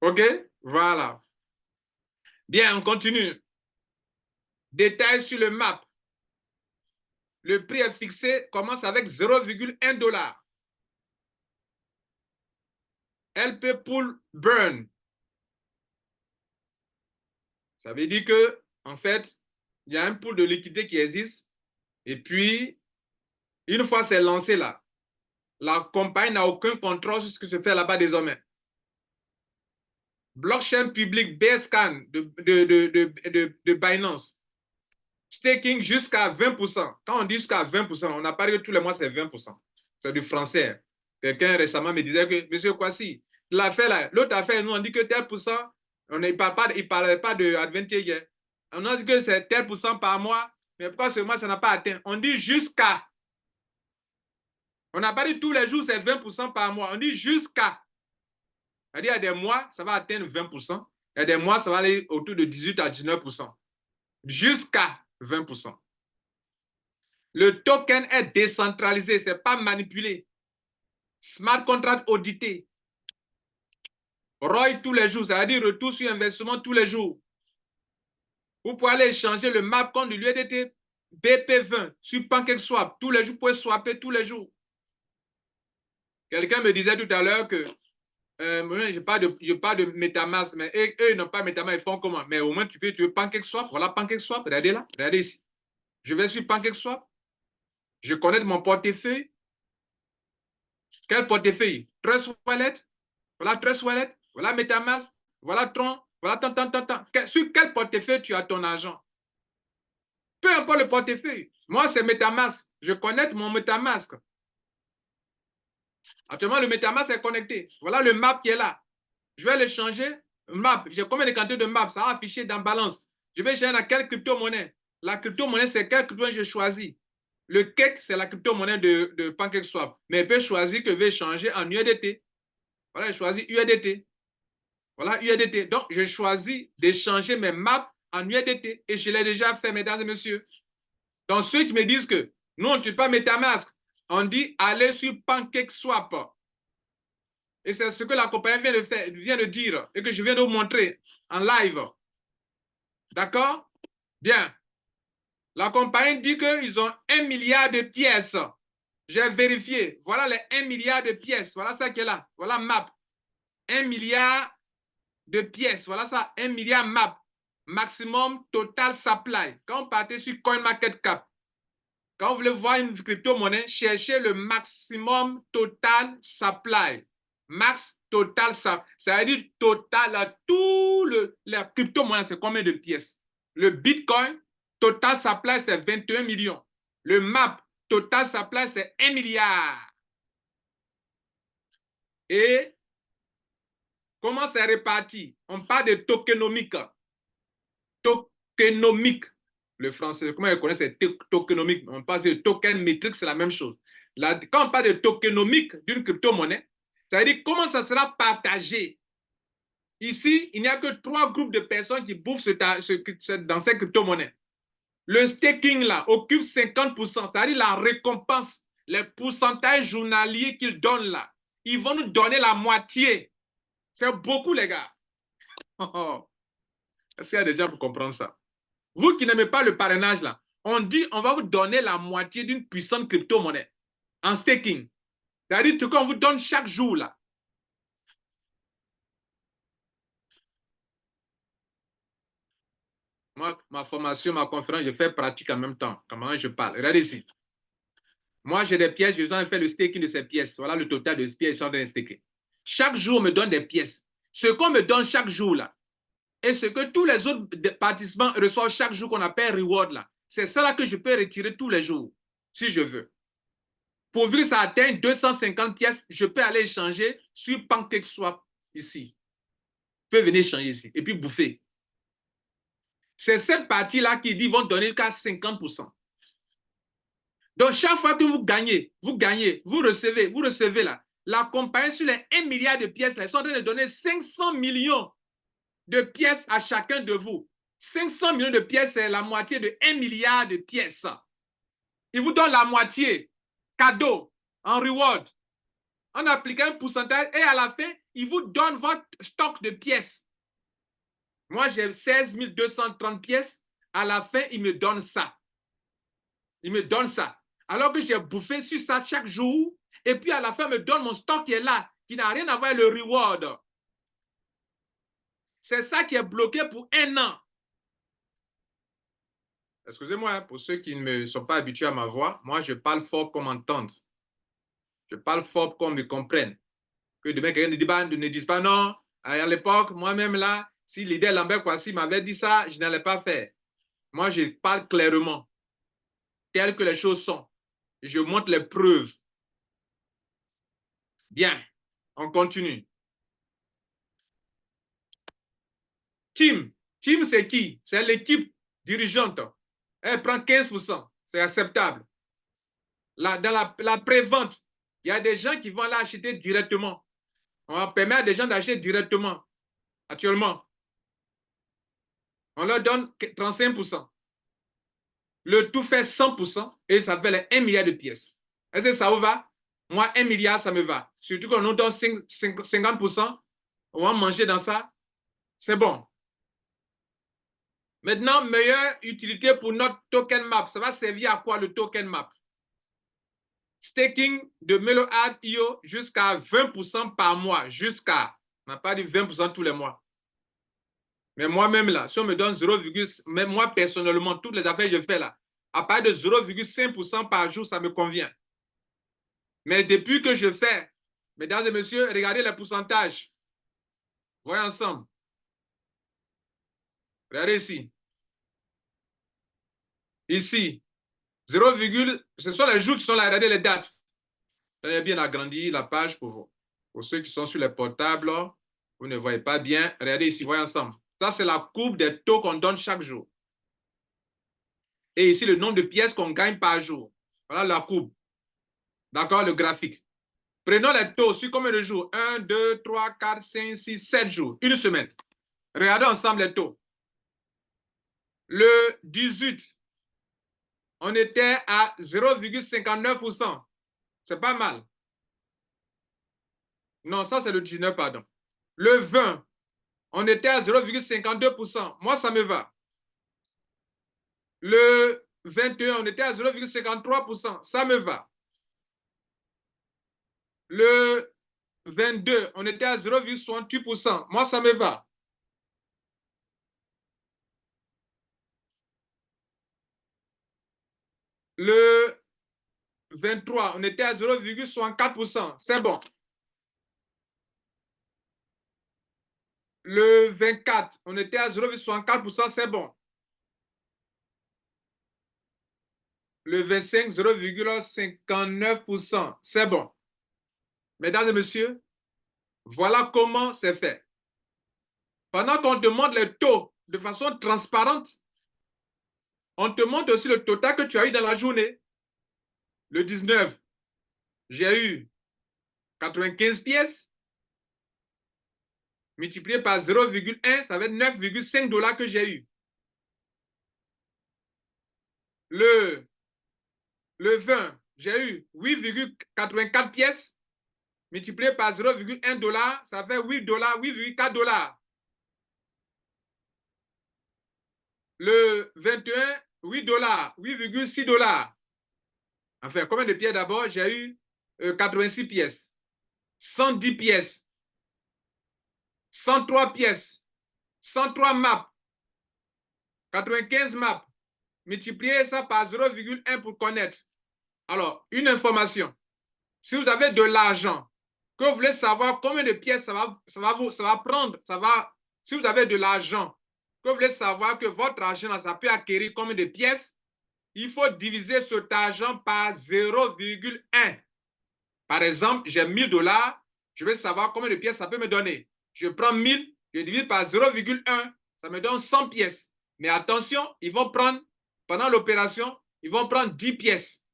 OK? Voilà. Bien, on continue. Détails sur le MAP. Le prix est fixé, commence avec 0,1 $. LP Pool Burn. Ça veut dire que, en fait, il y a un pool de liquidité qui existe. Et puis, une fois c'est lancé là, la compagnie n'a aucun contrôle sur ce qui se fait là-bas désormais. Blockchain public BSCAN de Binance. Staking jusqu'à 20%. Quand on dit jusqu'à 20%, on n'a pas dit que tous les mois c'est 20%. C'est du français. Quelqu'un récemment me disait que, monsieur Kwasi, l'autre affaire, nous on dit que tel pourcent, il ne parlait pas de advantage. On a dit que c'est tel pourcent par mois, mais pourquoi ce mois ça n'a pas atteint? On dit jusqu'à. On n'a pas dit tous les jours c'est 20% par mois. On dit jusqu'à. C'est-à-dire, il y a des mois, ça va atteindre 20%. Il y a des mois, ça va aller autour de 18 à 19%. Jusqu'à 20%. Le token est décentralisé, ce n'est pas manipulé. Smart contract audité. ROI tous les jours, ça veut dire retour sur investissement tous les jours. Vous pouvez aller échanger le MAP contre l'USDT BP20 sur PancakeSwap. Tous les jours, vous pouvez swapper tous les jours. Quelqu'un me disait tout à l'heure que je parle de MetaMask, mais eux, ils n'ont pas MetaMask, ils font comment? Mais au moins, tu peux PancakeSwap. Voilà PancakeSwap, regardez là, regardez ici. Je vais sur PancakeSwap. Je connais mon portefeuille. Quel portefeuille? Trust Wallet. Voilà Trust Wallet. Voilà MetaMask. Voilà Tron. Voilà tant. Sur quel portefeuille tu as ton argent? Peu importe le portefeuille. Moi, c'est MetaMask. Je connais mon MetaMask. Actuellement, le MetaMask est connecté. Voilà le map qui est là. Je vais le changer. Map. J'ai combien de quantités de map? Ça va afficher dans balance. Je vais changer dans quelle crypto-monnaie? La crypto-monnaie, c'est quelle crypto-monnaie je choisis? Le cake, c'est la crypto-monnaie de PancakeSwap. Mais il peut choisir que je vais changer en USDT. Voilà, je choisis USDT. Voilà, USDT. Donc, je choisis d'échanger mes maps en USDT. Et je l'ai déjà fait, mesdames et messieurs. Donc, ceux qui me disent que non, tu ne peux pas MetaMask, on dit aller sur PancakeSwap. Et c'est ce que la compagnie vient de dire et que je viens de vous montrer en live. D'accord? Bien. La compagnie dit qu'ils ont 1 milliard de pièces. J'ai vérifié. Voilà les 1 milliard de pièces. Voilà ça qui est là. Voilà map. 1 milliard de pièces. Voilà ça. 1 milliard map. Maximum total supply. Quand on partez sur CoinMarketCap, quand vous voulez voir une crypto-monnaie, cherchez le maximum total supply. Max Total, ça veut dire total, tout la crypto-monnaie, c'est combien de pièces? Le Bitcoin, total supply, c'est 21 millions. Le MAP, total supply, c'est 1 milliard. Et comment c'est réparti? On parle de tokenomique. Tokenomique. Le français, comment ils connaissent, c'est tokenomique. On parle de token métrique, c'est la même chose. Là, quand on parle de tokenomique d'une crypto-monnaie, ça veut dire comment ça sera partagé. Ici, il n'y a que 3 groupes de personnes qui bouffent dans ces crypto-monnaies. Le staking là occupe 50%, c'est-à-dire la récompense, les pourcentages journaliers qu'ils donnent là. Ils vont nous donner la moitié. C'est beaucoup, les gars. Est-ce qu'il y a des gens pour comprendre ça? Vous qui n'aimez pas le parrainage là, on dit on va vous donner la moitié d'une puissante crypto-monnaie en staking. C'est-à-dire que qu'on vous donne chaque jour là. Moi, ma formation, ma conférence, je fais pratique en même temps. Comment je parle? Regardez ici. Moi, j'ai des pièces, je vais faire le staking de ces pièces. Voilà le total de pièces que je suis en train de staker. Chaque jour, on me donne des pièces. Ce qu'on me donne chaque jour là, et ce que tous les autres participants reçoivent chaque jour qu'on appelle reward là, c'est ça là que je peux retirer tous les jours, si je veux. Pourvu que ça atteigne 250 pièces, je peux aller échanger sur PancakeSwap ici. Je peux venir échanger ici et puis bouffer. C'est cette partie-là qui dit qu'ils vont donner qu'à 50%. Donc, chaque fois que vous gagnez, vous recevez là. La compagnie sur les 1 milliard de pièces, là, ils sont en train de donner 500 millions de pièces à chacun de vous. 500 millions de pièces, c'est la moitié de 1 milliard de pièces. Ils vous donnent la moitié, cadeau, en reward, en appliquant un pourcentage, et à la fin, ils vous donnent votre stock de pièces. Moi, j'ai 16 230 pièces. À la fin, ils me donnent ça. Ils me donnent ça. Alors que j'ai bouffé sur ça chaque jour, et puis à la fin, ils me donnent mon stock qui est là, qui n'a rien à voir avec le reward. C'est ça qui est bloqué pour 1 an. Excusez-moi, hein, pour ceux qui ne sont pas habitués à ma voix, moi, je parle fort comme entendre. Je parle fort pour qu'on me comprenne. Que demain, quelqu'un ne dise pas non. À l'époque, moi-même là, si l'idée Lambert Kouassi m'avait dit ça, je n'allais pas faire. Moi, je parle clairement, telles que les choses sont. Je montre les preuves. Bien, on continue. Team. Team, c'est qui? C'est l'équipe dirigeante. Elle prend 15%. C'est acceptable. Dans la pré-vente, il y a des gens qui vont aller acheter directement. On permet à des gens d'acheter directement. Actuellement, on leur donne 35%. Le tout fait 100% et ça fait les 1 milliard de pièces. Est-ce que ça vous va? Moi, 1 milliard, ça me va. Surtout qu'on nous donne 50%. On va manger dans ça. C'est bon. Maintenant, meilleure utilité pour notre token map. Ça va servir à quoi le token map? Staking de MeloAd.io jusqu'à 20% par mois. Jusqu'à, on n'a pas dit 20% tous les mois. Mais moi-même là, si on me donne 0, même moi personnellement, toutes les affaires que je fais là, à partir de 0,5% par jour, ça me convient. Mais depuis que je fais, mesdames et messieurs, regardez les pourcentages. Voyons ensemble. Regardez ici. Ici, 0, ce sont les jours qui sont là. Regardez les dates. J'ai bien agrandi la page pour vous. Pour ceux qui sont sur les portables, vous ne voyez pas bien. Regardez ici, voyons ensemble. Ça, c'est la courbe des taux qu'on donne chaque jour. Et ici, le nombre de pièces qu'on gagne par jour. Voilà la courbe. D'accord, le graphique. Prenons les taux sur combien de jours? 1, 2, 3, 4, 5, 6, 7 jours. Une semaine. Regardons ensemble les taux. Le 18, on était à 0,59%. C'est pas mal. Non, ça c'est le 19, pardon. Le 20, on était à 0,52%. Moi, ça me va. Le 21, on était à 0,53%. Ça me va. Le 22, on était à 0,68%. Moi, ça me va. Le 23, on était à 0,64%. C'est bon. Le 24, on était à 0,64%, c'est bon. Le 25, 0,59%, c'est bon. Mesdames et messieurs, voilà comment c'est fait. Pendant qu'on te montre les taux de façon transparente, on te montre aussi le total que tu as eu dans la journée. Le 19, j'ai eu 95 pièces. Multiplié par 0,1, ça va être 9,5 $ que j'ai eu. Le 20, j'ai eu 8,84 pièces. Multiplié par 0,1 $, ça fait 8 $, 8,4 $. Le 21, 8 $, 8,6 $. Enfin, combien de pièces d'abord? J'ai eu 86 pièces, 110 pièces, 103 pièces, 103 maps, 95 maps. Multipliez ça par 0,1 pour connaître. Alors, une information. Si vous avez de l'argent, que vous voulez savoir combien de pièces ça va prendre, si vous avez de l'argent, que vous voulez savoir que votre argent, ça peut acquérir combien de pièces, il faut diviser cet argent par 0,1. Par exemple, j'ai 1 000 $, je veux savoir combien de pièces ça peut me donner. Je prends 1000, je divise par 0,1, ça me donne 100 pièces. Mais attention, ils vont prendre, pendant l'opération, ils vont prendre 10 pièces.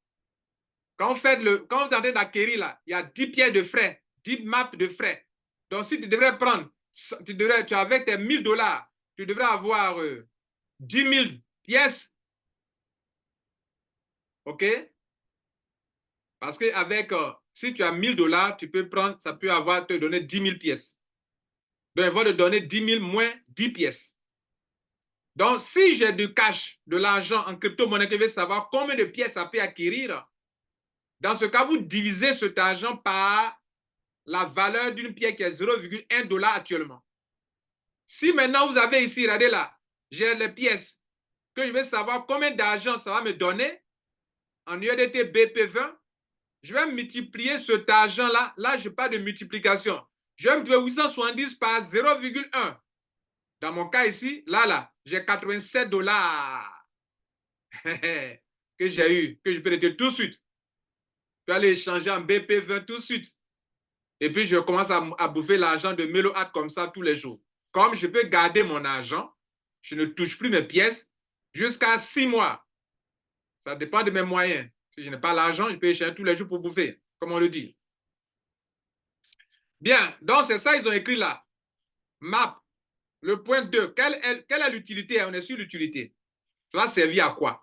Quand vous êtes en train d'acquérir là, il y a 10 pièces de frais, 10 maps de frais. Donc, si tu devrais prendre, tu avec tes 1 000 $, tu devrais avoir 10 000 pièces. OK? Parce que si tu as 1 000 $, tu peux prendre, ça peut te donner 10 000 pièces. Donc, ils vont te donner 10 000 moins 10 pièces. Donc, si j'ai du cash, de l'argent en crypto-monnaie, je veux savoir combien de pièces ça peut acquérir. Dans ce cas, vous divisez cet argent par la valeur d'une pièce qui est 0,1 $ actuellement. Si maintenant vous avez ici, regardez là, j'ai les pièces que je vais savoir combien d'argent ça va me donner en USDT BP20, je vais multiplier cet argent-là. Là, je parle de multiplication. Je vais multiplier 870 par 0,1. Dans mon cas ici, là, j'ai 87 $ que j'ai eu, que je peux retirer tout de suite. Je vais aller échanger en BP20 tout de suite. Et puis, je commence à bouffer l'argent de MeloHat comme ça tous les jours. Comme je peux garder mon argent, je ne touche plus mes pièces jusqu'à 6 mois. Ça dépend de mes moyens. Si je n'ai pas l'argent, je peux échanger tous les jours pour bouffer, comme on le dit. Bien, donc c'est ça ils ont écrit là. Map, le point 2. Quelle est l'utilité? On est sur l'utilité. Ça va servir à quoi?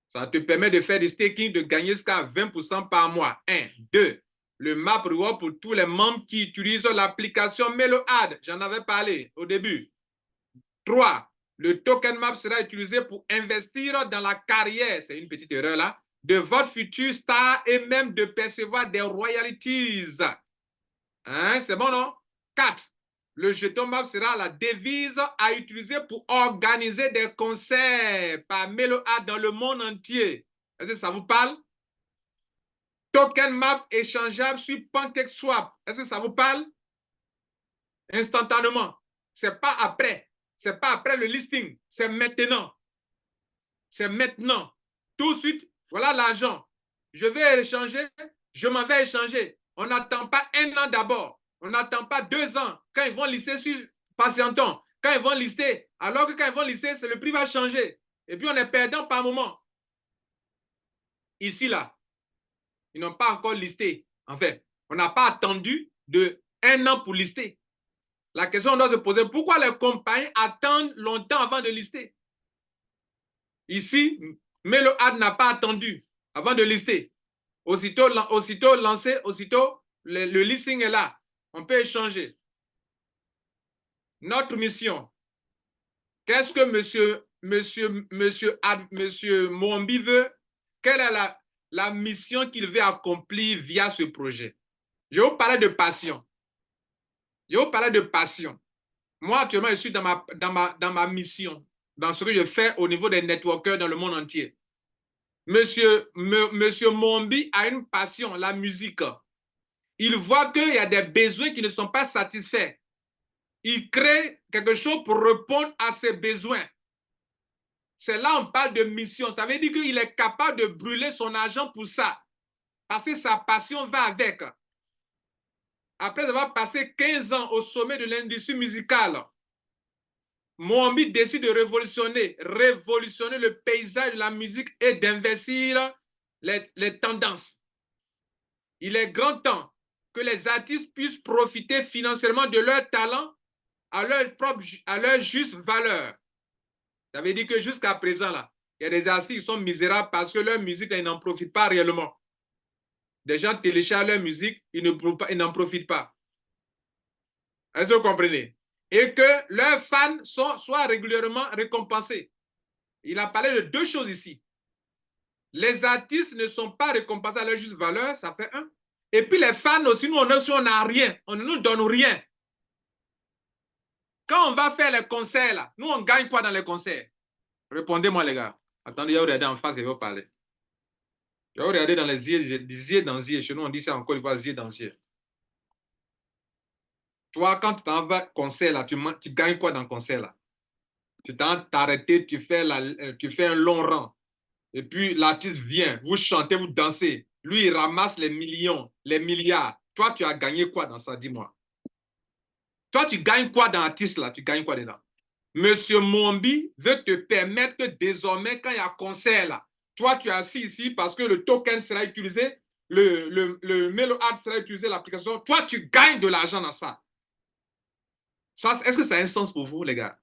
Ça te permet de faire du staking, de gagner jusqu'à 20% par mois. 1. 2. Le map reward pour tous les membres qui utilisent l'application MeloHat. J'en avais parlé au début. 3. Le token map sera utilisé pour investir dans la carrière, c'est une petite erreur là, de votre futur star et même de percevoir des royalties. Hein, c'est bon, non? 4. Le jeton map sera la devise à utiliser pour organiser des concerts par MeloHat dans le monde entier. Est-ce que ça vous parle? Token map échangeable sur PancakeSwap. Est-ce que ça vous parle? Instantanément. C'est pas après. C'est pas après le listing. C'est maintenant. C'est maintenant. Tout de suite, voilà l'argent. Je vais échanger. Je m'en vais échanger. On n'attend pas 1 an d'abord. On n'attend pas 2 ans. Quand ils vont lister sur patientons. Quand ils vont lister, alors que quand ils vont lister, le prix va changer. Et puis on est perdant par moment. Ici, là, ils n'ont pas encore listé. En fait, on n'a pas attendu de 1 an pour lister. La question, on doit se poser, pourquoi les compagnies attendent longtemps avant de lister? Ici, MeloHat n'a pas attendu avant de lister. Aussitôt lancé, aussitôt, le listing est là. On peut échanger. Notre mission. Qu'est-ce que monsieur Mombi veut? Quelle est la mission qu'il veut accomplir via ce projet? Je vais vous parler de passion. Je vais vous parler de passion. Moi, actuellement, je suis dans ma mission, dans ce que je fais au niveau des networkers dans le monde entier. Monsieur Mombi a une passion, la musique. Il voit qu'il y a des besoins qui ne sont pas satisfaits. Il crée quelque chose pour répondre à ses besoins. C'est là on parle de mission. Ça veut dire qu'il est capable de brûler son argent pour ça. Parce que sa passion va avec. Après avoir passé 15 ans au sommet de l'industrie musicale, Mohombi décide de révolutionner le paysage de la musique et d'investir les tendances. Il est grand temps que les artistes puissent profiter financièrement de leur talent à leur juste valeur. Ça veut dire que jusqu'à présent, là, il y a des artistes qui sont misérables parce que leur musique, ils n'en profitent pas réellement. Des gens téléchargent leur musique, ils n'en profitent pas. Est-ce que vous comprenez? Et que leurs fans soient régulièrement récompensés. Il a parlé de deux choses ici. Les artistes ne sont pas récompensés à leur juste valeur, ça fait un. Et puis les fans aussi, nous, on n'a rien, on ne nous donne rien. Quand on va faire les concerts, là, nous, on gagne quoi dans les concerts? Répondez-moi, les gars. Attendez, il y a regardé en face, il va parler. Il va regarder dans les yeux d'anzier. Chez nous, on dit ça encore, il va yeux d'anzier. Toi, quand tu t'en vas concert, là, tu gagnes quoi dans le concert, là? Tu t'en t'arrêter, tu fais un long rang. Et puis, l'artiste vient, vous chantez, vous dansez. Lui, il ramasse les millions, les milliards. Toi, tu as gagné quoi dans ça, dis-moi? Toi, tu gagnes quoi dans l'artiste, là? Tu gagnes quoi dedans? Monsieur Mohombi veut te permettre que désormais, quand il y a concert, là, toi, tu es assis ici parce que le token sera utilisé, le MeloAd sera utilisé, l'application. Toi, tu gagnes de l'argent dans ça. Est-ce que ça a un sens pour vous, les gars?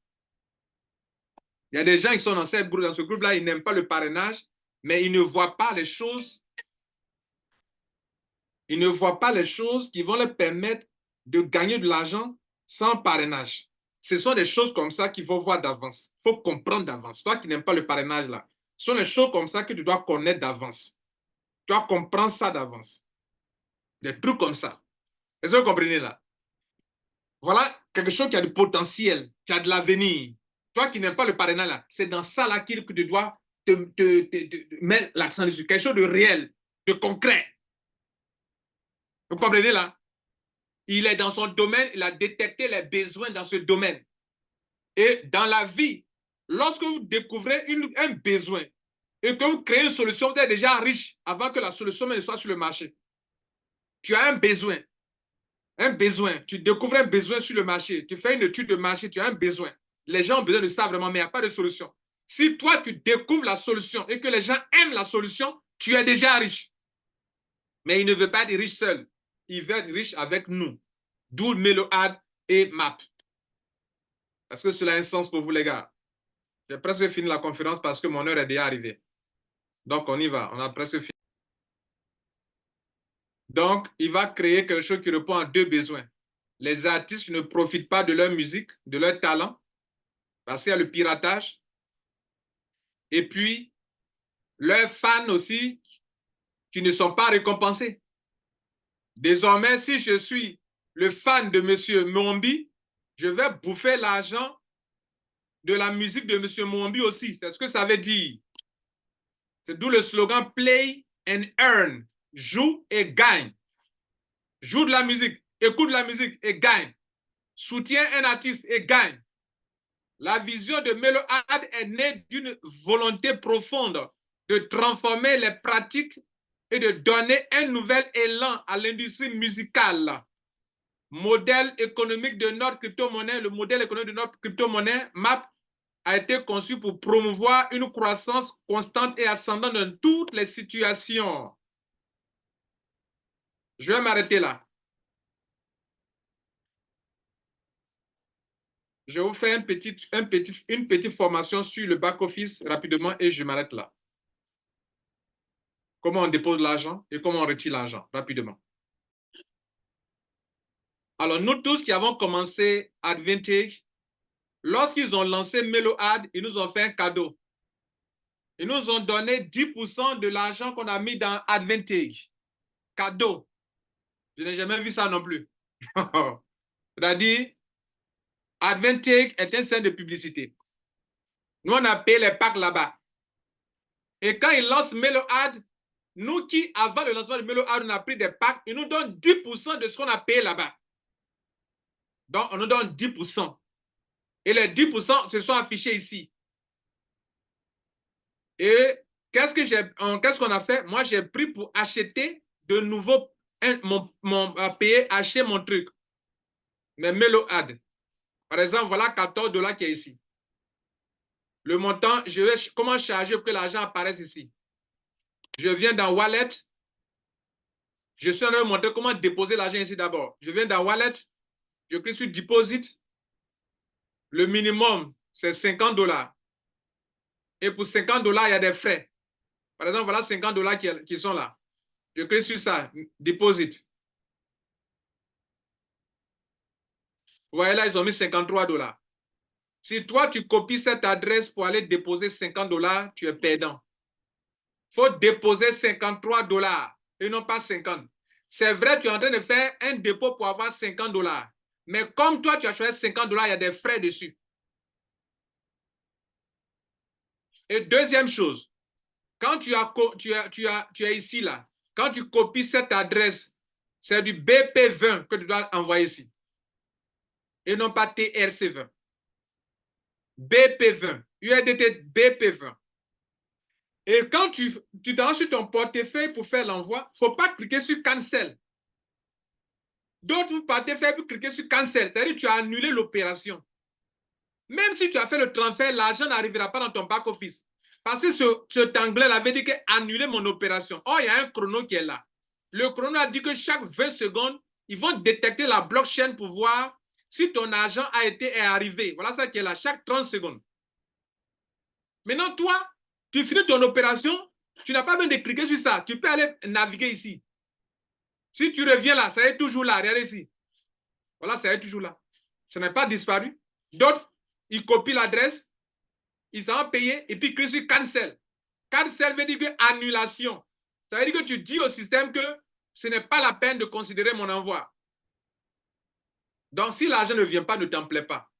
Il y a des gens qui sont dans ce groupe-là, ils n'aiment pas le parrainage, mais ils ne voient pas les choses. Ils ne voient pas les choses qui vont leur permettre de gagner de l'argent sans parrainage. Ce sont des choses comme ça qu'il faut voir d'avance. Il faut comprendre d'avance. Toi qui n'aimes pas le parrainage, là, ce sont des choses comme ça que tu dois connaître d'avance. Tu dois comprendre ça d'avance. Des trucs comme ça. Est-ce que vous comprenez là? Voilà quelque chose qui a du potentiel, qui a de l'avenir. Toi qui n'aimes pas le parrainage, là, c'est dans ça là que tu dois te mettre l'accent dessus. Quelque chose de réel, de concret. Vous comprenez là? Il est dans son domaine, il a détecté les besoins dans ce domaine. Et dans la vie, lorsque vous découvrez un besoin et que vous créez une solution, vous êtes déjà riche avant que la solution ne soit sur le marché. Tu as un besoin. Tu découvres un besoin sur le marché. Tu fais une étude de marché, tu as un besoin. Les gens ont besoin de ça vraiment, mais il n'y a pas de solution. Si toi, tu découvres la solution et que les gens aiment la solution, tu es déjà riche. Mais il ne veut pas être riche seul. Il veut être riche avec nous. D'où MeloAd et MAP. Est-ce que cela a un sens pour vous, les gars? J'ai presque fini la conférence parce que mon heure est déjà arrivée. Donc, on y va. On a presque fini. Donc, il va créer quelque chose qui répond à deux besoins. Les artistes qui ne profitent pas de leur musique, de leur talent, parce qu'il y a le piratage. Et puis, leurs fans aussi, qui ne sont pas récompensés. Désormais, si je suis le fan de M. Mohombi, je vais bouffer l'argent de la musique de M. Mohombi aussi. C'est ce que ça veut dire. C'est d'où le slogan Play and Earn. Joue et gagne. Joue de la musique, écoute de la musique et gagne. Soutiens un artiste et gagne. La vision de MeloAd est née d'une volonté profonde de transformer les pratiques et de donner un nouvel élan à l'industrie musicale. Modèle économique de notre crypto-monnaie, le modèle économique de notre crypto-monnaie, MAP, a été conçu pour promouvoir une croissance constante et ascendante dans toutes les situations. Je vais m'arrêter là. Je vais vous faire une petite formation sur le back-office rapidement et je m'arrête là. Comment on dépose l'argent et comment on retire l'argent rapidement. Alors, nous tous qui avons commencé Advantage, lorsqu'ils ont lancé MeloAd, ils nous ont fait un cadeau. Ils nous ont donné 10% de l'argent qu'on a mis dans Advantage. Cadeau. Je n'ai jamais vu ça non plus. C'est-à-dire, Advantage est un centre de publicité. Nous, on a payé les packs là-bas. Et quand ils lancent MeloAd, nous qui, avant le lancement de MeloAd, on a pris des packs, ils nous donnent 10% de ce qu'on a payé là-bas. Donc, on nous donne 10%. Et les 10% se sont affichés ici. Et qu'est-ce qu'on a fait? Moi, j'ai pris pour acheter de nouveau, acheter mon truc, mes MeloAd. Par exemple, voilà 14 $ qui est ici. Le montant, je vais comment charger pour que l'argent apparaisse ici. Je viens dans Wallet. Je suis en train de montrer comment déposer l'argent ici d'abord. Je viens dans Wallet. Je clique sur Deposit. Le minimum, c'est 50 $. Et pour 50 $, il y a des frais. Par exemple, voilà 50 $ qui sont là. Je clique sur ça, Deposit. Vous voyez là, ils ont mis 53 $. Si toi, tu copies cette adresse pour aller déposer 50 $, tu es perdant. Il faut déposer 53 $ et non pas 50. C'est vrai, tu es en train de faire un dépôt pour avoir 50 $. Mais comme toi, tu as choisi 50 $, il y a des frais dessus. Et deuxième chose, quand tu es ici, là, quand tu copies cette adresse, c'est du BP20 que tu dois envoyer ici. Et non pas TRC20. BP20. URDT BP20. Et quand tu t'en sur ton portefeuille pour faire l'envoi, il ne faut pas cliquer sur Cancel. D'autres portefeuilles pour cliquer sur Cancel. C'est-à-dire que tu as annulé l'opération. Même si tu as fait le transfert, l'argent n'arrivera pas dans ton back-office. Parce que cet anglais avait dit que annuler mon opération. Oh, il y a un chrono qui est là. Le chrono a dit que chaque 20 secondes, ils vont détecter la blockchain pour voir si ton argent est arrivé. Voilà ça qui est là, chaque 30 secondes. Maintenant, toi, tu finis ton opération, tu n'as pas besoin de cliquer sur ça. Tu peux aller naviguer ici. Si tu reviens là, ça est toujours là. Regardez ici. Voilà, ça est toujours là. Ça n'est pas disparu. D'autres, ils copient l'adresse, ils vont payer et puis ils cliquent sur Cancel. Cancel veut dire que annulation. Ça veut dire que tu dis au système que ce n'est pas la peine de considérer mon envoi. Donc, si l'argent ne vient pas, ne t'en plaît pas.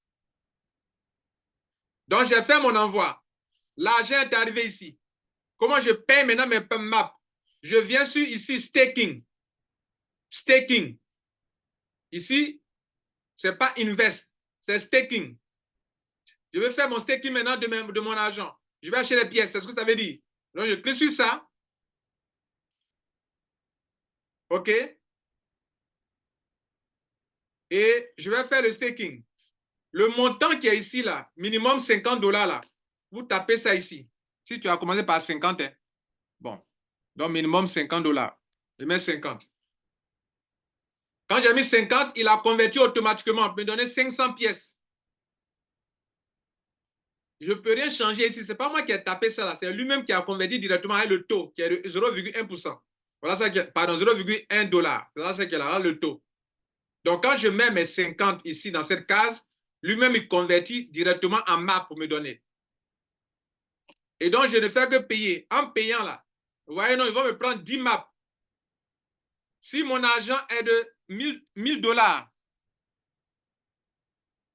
Donc, j'ai fait mon envoi. L'argent est arrivé ici. Comment je paye maintenant mes maps? Je viens sur ici, staking. Staking. Ici, ce n'est pas invest, c'est staking. Je vais faire mon staking maintenant de mon argent. Je vais acheter les pièces, c'est ce que ça veut dire. Donc, je clique sur ça. OK. Et je vais faire le staking. Le montant qui est ici, là, minimum 50 $, là, vous tapez ça ici. Si tu as commencé par 50, hein. Bon. Donc, minimum 50 $. Je mets 50. Quand j'ai mis 50, il a converti automatiquement pour me donner 500 pièces. Je ne peux rien changer ici. Ce n'est pas moi qui ai tapé ça là. C'est lui-même qui a converti directement avec le taux qui est de 0,1%. Voilà ça qui est, pardon, 0,1 $. Voilà ça qui est là, le taux. Donc, quand je mets mes 50 ici dans cette case, lui-même, il convertit directement en map pour me donner. Et donc, je ne fais que payer. En payant là, vous voyez, non, ils vont me prendre 10 maps. Si mon argent est de 1000 $,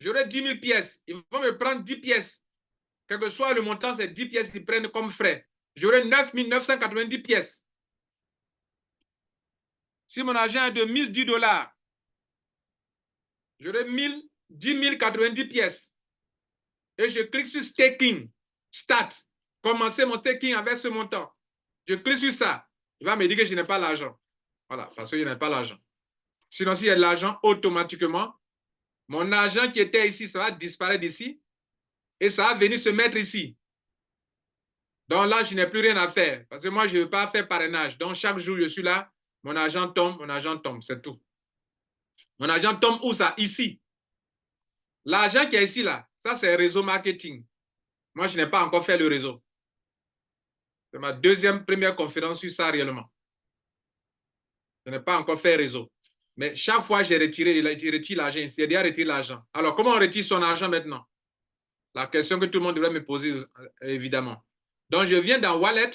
j'aurai 10 000 pièces. Ils vont me prendre 10 pièces. Quel que soit le montant, c'est 10 pièces qu'ils prennent comme frais. J'aurai 9 990 pièces. Si mon argent est de 1010 $, j'aurai 10 090 pièces. Et je clique sur staking, start, commencer mon staking avec ce montant. Je clique sur ça. Il va me dire que je n'ai pas l'argent. Voilà, parce que je n'ai pas l'argent. Sinon, s'il y a de l'argent, automatiquement, mon argent qui était ici, ça va disparaître d'ici et ça va venir se mettre ici. Donc là, je n'ai plus rien à faire parce que moi, je ne veux pas faire parrainage. Donc, chaque jour, je suis là, mon argent tombe, c'est tout. Mon argent tombe où ça? Ici. L'argent qui est ici, là, ça, c'est réseau marketing. Moi, je n'ai pas encore fait le réseau. C'est ma première conférence sur ça réellement. Je n'ai pas encore fait réseau. Mais chaque fois, j'ai retiré l'argent ici. J'ai déjà retiré l'argent. Alors, comment on retire son argent maintenant? La question que tout le monde devrait me poser, évidemment. Donc, je viens dans Wallet.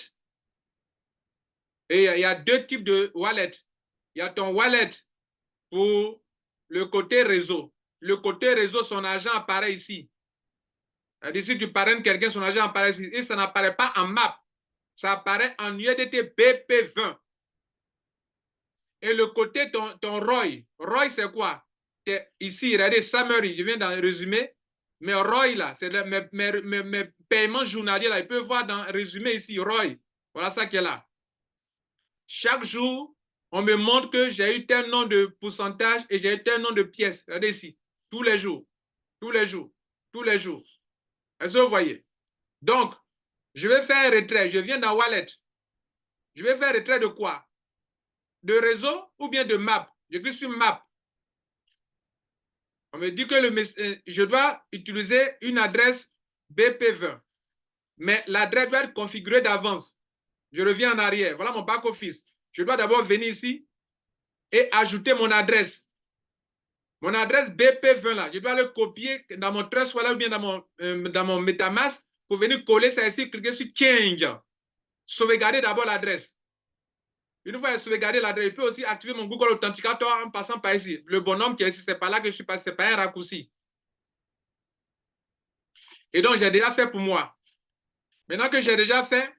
Et il y a deux types de wallet. Il y a ton wallet pour le côté réseau. Le côté réseau, son argent apparaît ici. C'est-à-dire, si tu parraines quelqu'un, son argent apparaît ici. Et ça n'apparaît pas en map. Ça apparaît en USDT BP20. Et le côté, ton ROI. ROI, c'est quoi? ici, regardez, Summary, je viens d'en résumer. Mais ROI, là, c'est mes paiements journaliers, là, ils peuvent voir dans résumé ici, ROI. Voilà ça qui est là. Chaque jour, on me montre que j'ai eu tel nombre de pourcentage et j'ai eu tel nombre de pièces. Regardez ici. Tous les jours. Tous les jours. Tous les jours. Est-ce que vous voyez? Donc, je vais faire un retrait. Je viens dans Wallet. Je vais faire un retrait de quoi? De réseau ou bien de map? Je clique sur map. On me dit que je dois utiliser une adresse BP20. Mais l'adresse doit être configurée d'avance. Je reviens en arrière. Voilà mon back-office. Je dois d'abord venir ici et ajouter mon adresse. Mon adresse BP20 là, je dois le copier dans mon Trust Wallet ou bien dans mon MetaMask pour venir coller ça ici, cliquer sur Change. Sauvegarder d'abord l'adresse. Une fois sauvegarder l'adresse, je peux aussi activer mon Google Authenticator en passant par ici. Le bonhomme qui est ici, c'est pas là que je suis passé, c'est pas un raccourci. Et donc, j'ai déjà fait pour moi. Maintenant que j'ai déjà fait,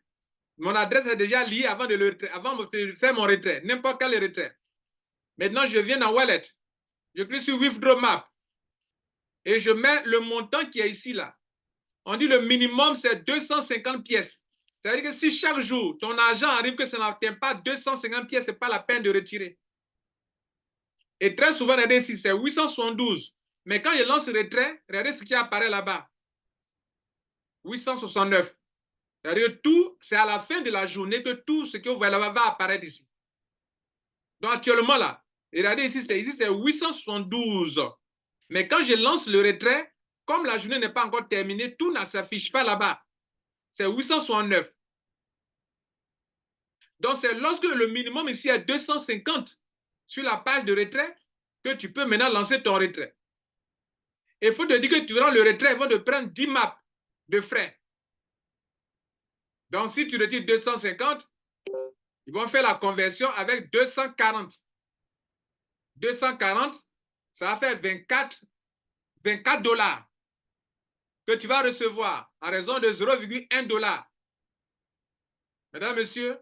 mon adresse est déjà liée avant de faire mon retrait, n'importe quel retrait. Maintenant, je viens dans Wallet. Je clique sur Withdraw Map. Et je mets le montant qui est ici, là. On dit le minimum, c'est 250 pièces. C'est-à-dire que si chaque jour, ton argent arrive que ça n'atteint pas 250 pièces, ce n'est pas la peine de retirer. Et très souvent, regardez ici, c'est 872. Mais quand je lance le retrait, regardez ce qui apparaît là-bas. 869. C'est-à-dire tout, c'est à la fin de la journée que tout ce que vous voyez là-bas va apparaître ici. Donc actuellement, là, regardez ici, c'est 872. Mais quand je lance le retrait, comme la journée n'est pas encore terminée, tout ne s'affiche pas là-bas. C'est 869. Donc, c'est lorsque le minimum ici est 250 sur la page de retrait que tu peux maintenant lancer ton retrait. Il faut te dire que tu rends le retrait, ils vont te prendre 10 maps de frais. Donc, si tu retires 250, ils vont faire la conversion avec 240. 240, ça va faire 24 $ que tu vas recevoir à raison de 0,1 $. Mesdames, Messieurs,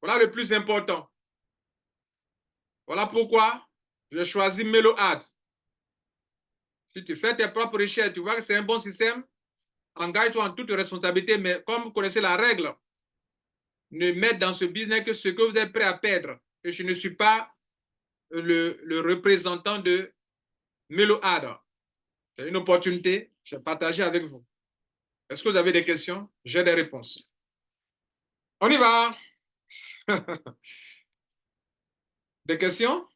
voilà le plus important. Voilà pourquoi j'ai choisi MeloAd. Si tu fais tes propres recherches, tu vois que c'est un bon système, engage-toi en toute responsabilité, mais comme vous connaissez la règle, ne mettre dans ce business que ce que vous êtes prêt à perdre. Et je ne suis pas le représentant de MeloAd. C'est une opportunité, je vais partager avec vous. Est-ce que vous avez des questions? J'ai des réponses. On y va. Des questions?